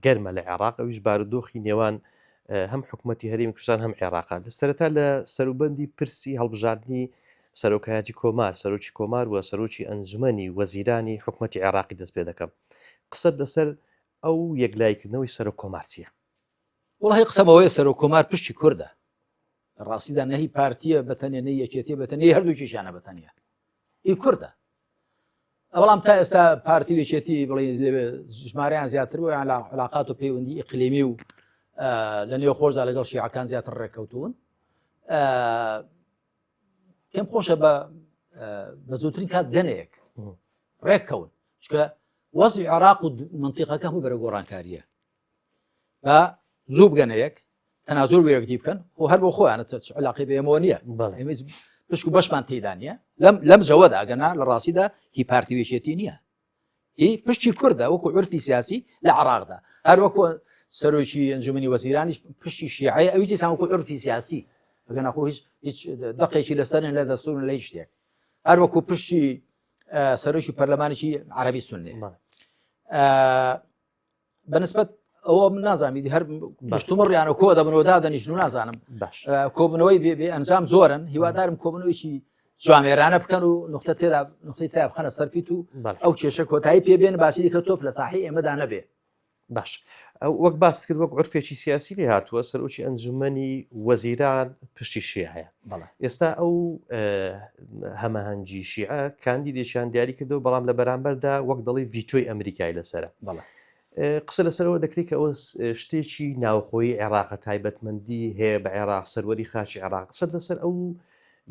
گەرمە لە عێراق ئەویش بارودۆخی نێوان هەم حکوومەتی هەرێمی کوردستان هەم عێراقا لە سەرەتا لە سەروبەندی پرسی هەڵبژاردننی سەرۆکایەتی کۆمار سەرۆکی کۆمار وە سەرۆکی ئەنجومەنی وەزیرانی حکوومەتی عێراقی دەست پێ دەکەم قسەت لەسەر ئەو یەکلایکردنەوەی سەرۆک کۆمارچیە وڵی قسەمەوەی سەرۆک کۆمار پشتی کووردە ڕاستیدا نەهی پارتیە بەتەنێ نەی یەکێتی بەتەنی هەردووکیشانە بەتەنیە هی کووردە بەڵام تا ئێستا پارتی وێچێتی بڵێ لێ ژمارەیان زیاتر بۆ یان علاقات و پەیوەندی ئیقلیمی و لە نێو خۆشدا لەگەڵ شیعەکان زیاتر ڕێککەوتون پێم خۆشە بە زووترین کات گەنەیەک ڕێککەون چکە وەزی عێراق و منتیقەکە هەموو بەرە گۆڕانکاریە بە زوو بگەنەیەک تەنازۆر بۆ یەکدی بکەن و هەر بۆ خۆیانە علاقی بە ئێمەوە نییە پشک و بەشمان تێدا نیە لەم جەوەدا ئەگەنا لە ڕاستیدا هی پارتی وێچێتی نییە هی پشتی کووردە وەکو عورفی سیاسی لە عێراقدا هەر وەکو سەرۆکی ئەنجومەنی وەزیرانیش پشتی شیعەیە ئەویش دیسان وەکو عورفی سیاسی ئەگەنا خۆ هیچ دەقێکی لەسەرن لە دەستور لە هیچ شتێک هەر وەکو پشتی سەرۆکی پەرلەمانێکی عەرەبی سوننی بەنسبەت ئەوە من نازانیدی هەر بەشتومڕیانە کۆ دەبنەوە دادەنیشن و نازانم کۆبنەوەی بێ ئەنجام زۆرن هیوادارم کۆبنەوەیکی جوامێرانە بکەن و نقطە تێدا نقطەی تا بخەنە سەرفیت و ئەو کێشە کۆتایی پێبێن باشی کە تۆپ لە ساحی ئێمەدا نەبێ باش وەک باست کرد وەک عورفێکی سیاسی لێ هاتووە سەرۆکی ئەنجومەنی وەزیران پشتی شیعەیە ئێستا ئەو هەمەهەنگی شیعە کاندیدێکیان دیاری کردەوە بەڵام لە بەرامبەردا وەک دەڵی ڤیتۆی ئەمریکای لەسەرە قسە لەسەرەوە دەکرێت کە ئەوە شتێکی ناوخۆی عێراقە تایبەتمەندی هەیە بە عێراق سەروەری خاچی عێراق قسە لەسەر ئەو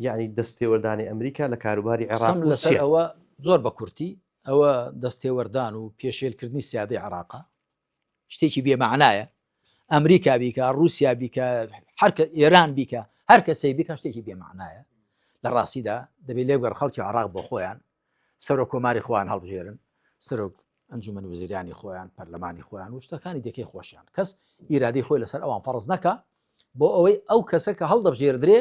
یعنی دەستێوەردانی ئەمریکا لە کاروباری عێراق لەسەر ئەوە زۆر بە کورتی ئەوە دەستێوەردان و پێشێلکردنی سیادەی عێراقا شتێکی بێمەعنایە ئەمریکا بیکە رووسیا بیکە هەرکە ئێران بیکە هەر کەسەی بیکە شتێکی بێمەعنایە لە ڕاستیدا دەبێت لێبگەڕ خەڵکی عێراق بۆ خۆیان سەرۆک کۆماری خۆیان هەڵبژێرن سەرۆک ئەنجومەن وەزیرانی خۆیان پەرلەمانی خۆیان و شتەکانی دەکەی خۆشیان کەس ئیرادەی خۆی لەسەر ئەوان فەرز نەکە بۆ ئەوەی ئەو کەسە کە هەڵدەبژێردرێ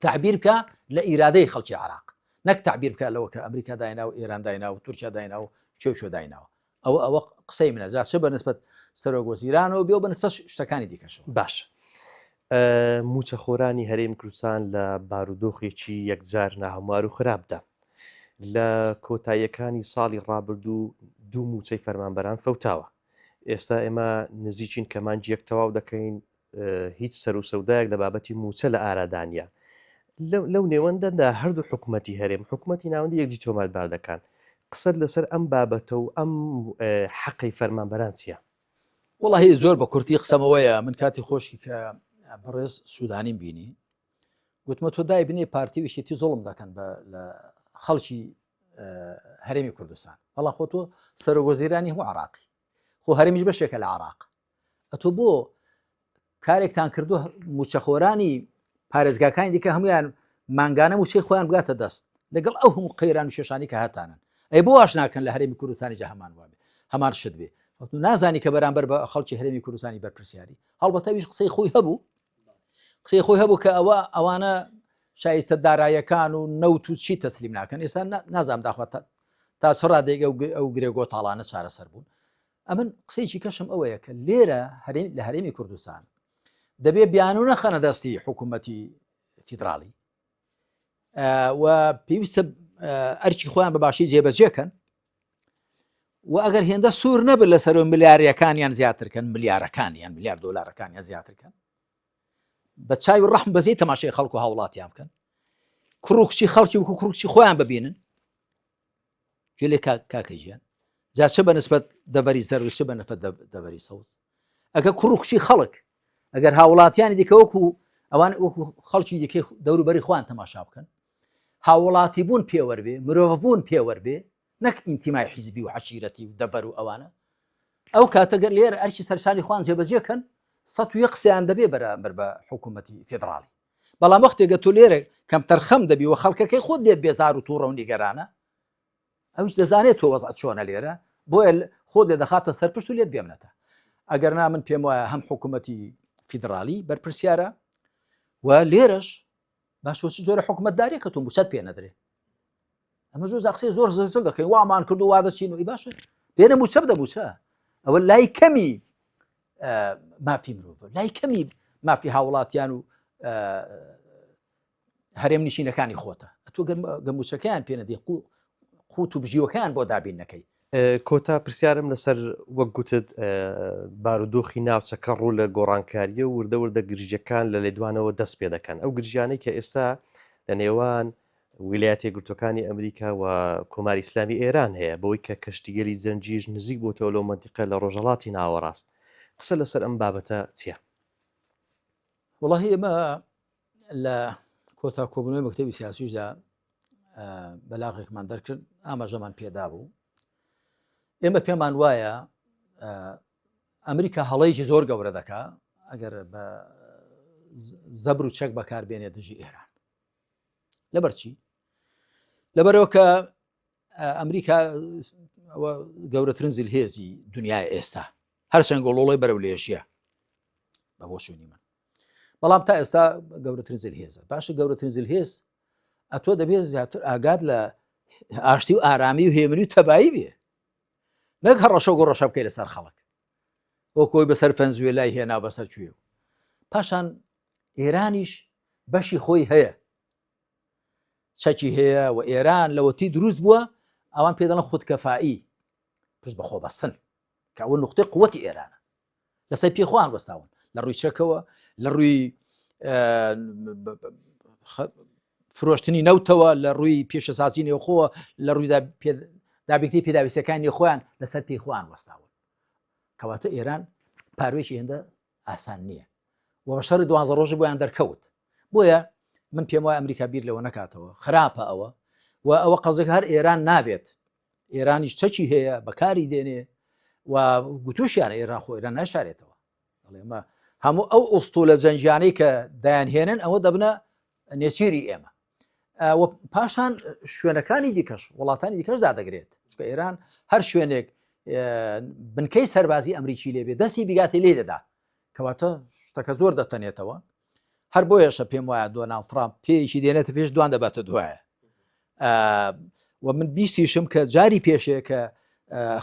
تعبیر بکە لە ئیرادەی خەڵکی عێراق نەک تعبیر بکە لەوە کە ئەمریکا دایناو ئێران دایناو تورکیا دایناو چێوچۆ دایناوە ئەوە قسەی منە جا چ بەنسبەت سەرۆک وەزیرانەوە بێ و بەنسبەت شتەکانی دیکەشەوە باش موچەخۆرانی هەرێمی کوردستان لە بارودۆخێکی یەکجار ناهەموار و خراپدا لە کۆتاییەکانی ساڵی ڕابردوو دوو موچەی فەرمانبەران فەوتاوە ئێستا ئێمە نزیکین کەمانجی یەک تەواو دەکەین هیچ سەر و سەودایەک لە بابەتی موچە لە ئارادانیا لەو نێوەندەدا هەردوو حکوومەتی هەرێم حکوومەتی ناوەندی یەکجی تۆماربار دەکەن قسەت لەسەر ئەم بابەتە و ئەم حەقی فەرمانبەران چییە؟ وڵی زۆر بە کورتی قسەمەوەیە من کاتی خۆشی کە بەڕێز سوودانیم بینی گوتمە تۆ دای بنێ پارتی وشێتی زۆڵم دەکەن لە خەڵکی هەرێمی کوردستان بەڵام خۆ تۆ سەرۆگۆزیرانی هەموو عراقی خۆ هەرێمیش بەشێکە لە عراق ئەتۆ بۆ کارێکتان کردو موچەخۆرانی پارێزگاکانی دیکە هەمویان مانگانە موچەی خۆیان بگاتە دەست لەگەڵ ئەو هەموو قەیران و شێشانی کە هاتانن ئەی بۆ واش ناکەن لە هەرێمی کوردستانی جا هەمان وابێ هەمان شت بێ نازانی کە بەرامبەر بە خەڵکی هەرێمی کوردستانی بەرپرسیاری هەڵبەتەویش قسەی خۆی هەبوو کە ئەوانە شایستە داراییەکان و نەوت و چی تەسلیم ناکەن ئێستا نازام داخوات تا سڕادێک ئەو گرێگۆ تاڵانە چارەسەر بوون ئەمن قسەیکی کەشم ئەوەیە کە لێرە لە هەرێمی کوردستان دەبێ بیانوو نەخەنە دەستی حکوومەتی فیدراڵی و پێویستە ئەرکی خۆیان بەباشی جێبەجێکەن و ئەگەر هێندە سوور نەبێت لەسەر ملیاریەکانیان زیاترکەن ملیارەکانیان ملیار دۆلارەکانیان زیاترکەن بە چاوی ڕەحم بەزەی تەماشای خەڵک و هاوڵاتیان بکەن کوڕکچی خەڵکی وکو کوڕکچی خۆیان ببینن گوێ لێ کاکە ژیان جا چ بە نسبەت دەڤەری زەر و چ بە نسبەت دەڤەری سەوز ئەگە کوڕکچی خەڵک ئەگەر هاوڵاتیانی دیکە وەکو ئەوان وەکو خەڵکی دیکەی دەوروبەری خۆیان تەماشا بکەن هاوڵاتی بوون پێوەربێ مرۆڤ بوون پێوەربێ نەک ئینتیمای حیزبی و عەشیرەتی و دەڤەر و ئەوانە ئەو کاتەگەر لێرە ئەرکی سەرشانی خۆیان جێبەجێکەن 100 قسەیان دەبێ بەرامبەر بە حکوومەتی فیدراڵی بەڵام وەختێگە تۆ لێرە کەم تەرخەم دەبی و خەڵکەکەی خۆت دێت بێزار و تووڕە و نیگەرانە ئەوش دەزانێت تۆ وەزعەت چۆنە لێرە بۆیە خۆت لێ دەخاتە سەرپشت و لێت بێمنێتە ئەگەر نا من پێم وایە هەم حکوومەتی فیدراڵی بەرپرسیارە و لێرەش باشۆچی جۆرە حکوومەتدارێکە تۆ موچەت پێ نەدرێ ئەمە زۆر قسەی زۆر زلزل دەکەی وامان کرد و وا دەچین و ئی باشە بێنە موچە بدە موچە ئەوە لای کەمی مافی مرۆڤ لای کەمی مافی هاوڵاتیان و هەرێم نشینەکانی خۆتە ئەتۆ گەموچەکەیان پێ نەدێ قوت و بژیوەکەیان بۆ دابین نەکەی کۆتا پرسیارم لەسەر وەک گوتت بارودۆخی ناوچەکە ڕوو لە گۆڕانکاریە و وردە وردە گرژیەکان لە لێدوانەوە دەست پێ دەکەن ئەو گرژیانەی کە ئێستا لە نێوان ویلایەتە یەکگرتووەکانی ئەمریکا و کۆماری ئیسلامی ئێران هەیە بەوەی کە کەشتیگەری زەنجیر نزیک بۆتەوە لەو مەنتیقە لە ڕۆژهەڵاتی ناوەڕاست قسە لەسەر ئەم بابەتە چییە؟ وڵاهی ئێمە لە کۆتا کۆبنەوەی مەکتەبی سیاسیشدا بەلاغێکمان دەرکرد ئاماژەمان پێدا بوو ئێمە پێمان وایە ئەمریکا هەڵەیەکی زۆر گەورە دەکا ئەگەر بە زەبر و چەک بەکاربێنێ دژی ئێران لەبەرچی لەبەرەوە کە ئەمریکا گەورەترین زیلهێزی دنیای ئێستا هەرچەند گۆڵۆڵی بەرەو لێشیە بە بۆ شوێنی من بەڵام تا ئێستا گەورەترین زیلهێزە باشە گەورەترین زیلهێز ئەتۆ دەبێت زیاتر ئاگات لە ئاشتی و ئارامی و هێمنی و تەبایی بێ نەک هەڕەشە گۆڕەشە بکەی لەسەر خەڵک بۆ کۆی بەسەر فەنزوێ لای هێنا بەسەر کوێ پاشان ئێرانیش بەشی خۆی هەیە چەکی هەیە و ئێران لەوەتی دروست بووە ئەوان پێ دەڵێن خودکەفایی پشت بەخۆ بەستن کە ئەوە نقطەی قووەتی ئێرانە لەسەر پێخۆیان وەستاون لە ڕووی چەکەوە لە ڕووی فرۆشتنی نەوتەوە لە ڕووی پێشەسازی نێوخۆوە لە ڕووی دابیکتی پێداویستەکانی خۆیان لەسەر پێخۆیان وەستاون کەواتە ئێران پاروێکی هێندە ئاسان نییە و بە شەڕی 12 ڕۆژ بۆیان دەرکەوت بۆیە من پێم وایە ئەمریکا بیر لەوە نەکاتەوە خراپە ئەوە و ئەوە قەزێک هەر ئێران نابێت ئێرانیش چەکی هەیە بەکاری دێنێ و گوتوشیانە ئێران خۆ ئێران ناشارێتەوە ئەمە هەموو ئەو ئوستولە جەنجیانەی کە دایانهێنن ئەوە دەبنە نێچیری ئێمە و پاشان شوێنەکانی دیکەش وڵاتانی دیکەش دادەگرێت کە ئێران هەر شوێنێک بنکەی سەربازی ئەمریکی لێبێ دەستی بیگاتی لێ دەدا کەواتە شتەکە زۆر دەتەنێتەوە هەر بۆیەشە پێم وایە دۆناڵد ترامپ پێیەکی دێنێتە پێش دوان دەباتە دوایە و من بیستیشم کە جاری پێشەیە کە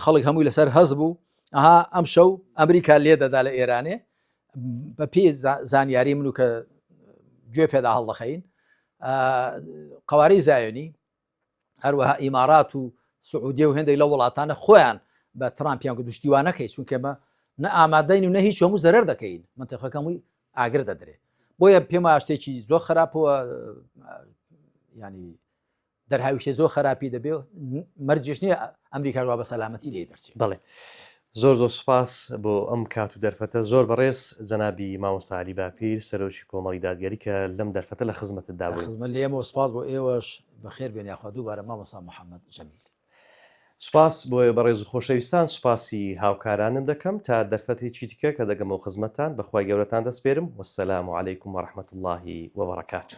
خەڵک هەمووی لەسەر هەز بوو ئەها ئەم شەو ئەمریکا لێ دەدا لە ئێرانێ بە پێ زانیاری من و کە گوێ پێدا هەڵدەخەین قوارەی زایۆنی هەروەها ئیمارات و سعودیە و هێندێک لە وڵاتانە خۆیان بە ترامپیان کە دوشتیوانەکەی چونکە ئێمە نە ئامادەین و نە هیچ هەموو زەرەر دەکەین منتیقەکەمووی ئاگر دەدرێت بۆیە پێما شتێکی زۆر خراپەوە ینی دەرهاویشە زۆر خراپی دەبێ مەرجش نییە ئەمریکاوا بە سەلامەتی لێ دەرچێت. بڵێ زۆر سوپاس بۆ ئەم کات و دەرفەتە زۆر بەڕێز جەنابی مامۆستا علی باپیر سەرۆکی کۆمەڵی دادگەری کە لەم دەرفەتە لە خزمەتتدا بووین. خزمەت لێمە سپاس بۆ ئێوەش بەخێر بێن یاخوا دووبارە مامۆستا محەممەد جەمیل. سوپاس بۆیە بەڕێز و خۆشەویستان سوپاسی هاوکارانم دەکەم تا دەرفەتێکی دیکە کە دەگەمەوە خزمەتتان بەخوای گەورەتان دەسپێرم وەسەلام عەلەیکوم وەڕەحمەتوڵڵاهی وەبەڕەکاتوه.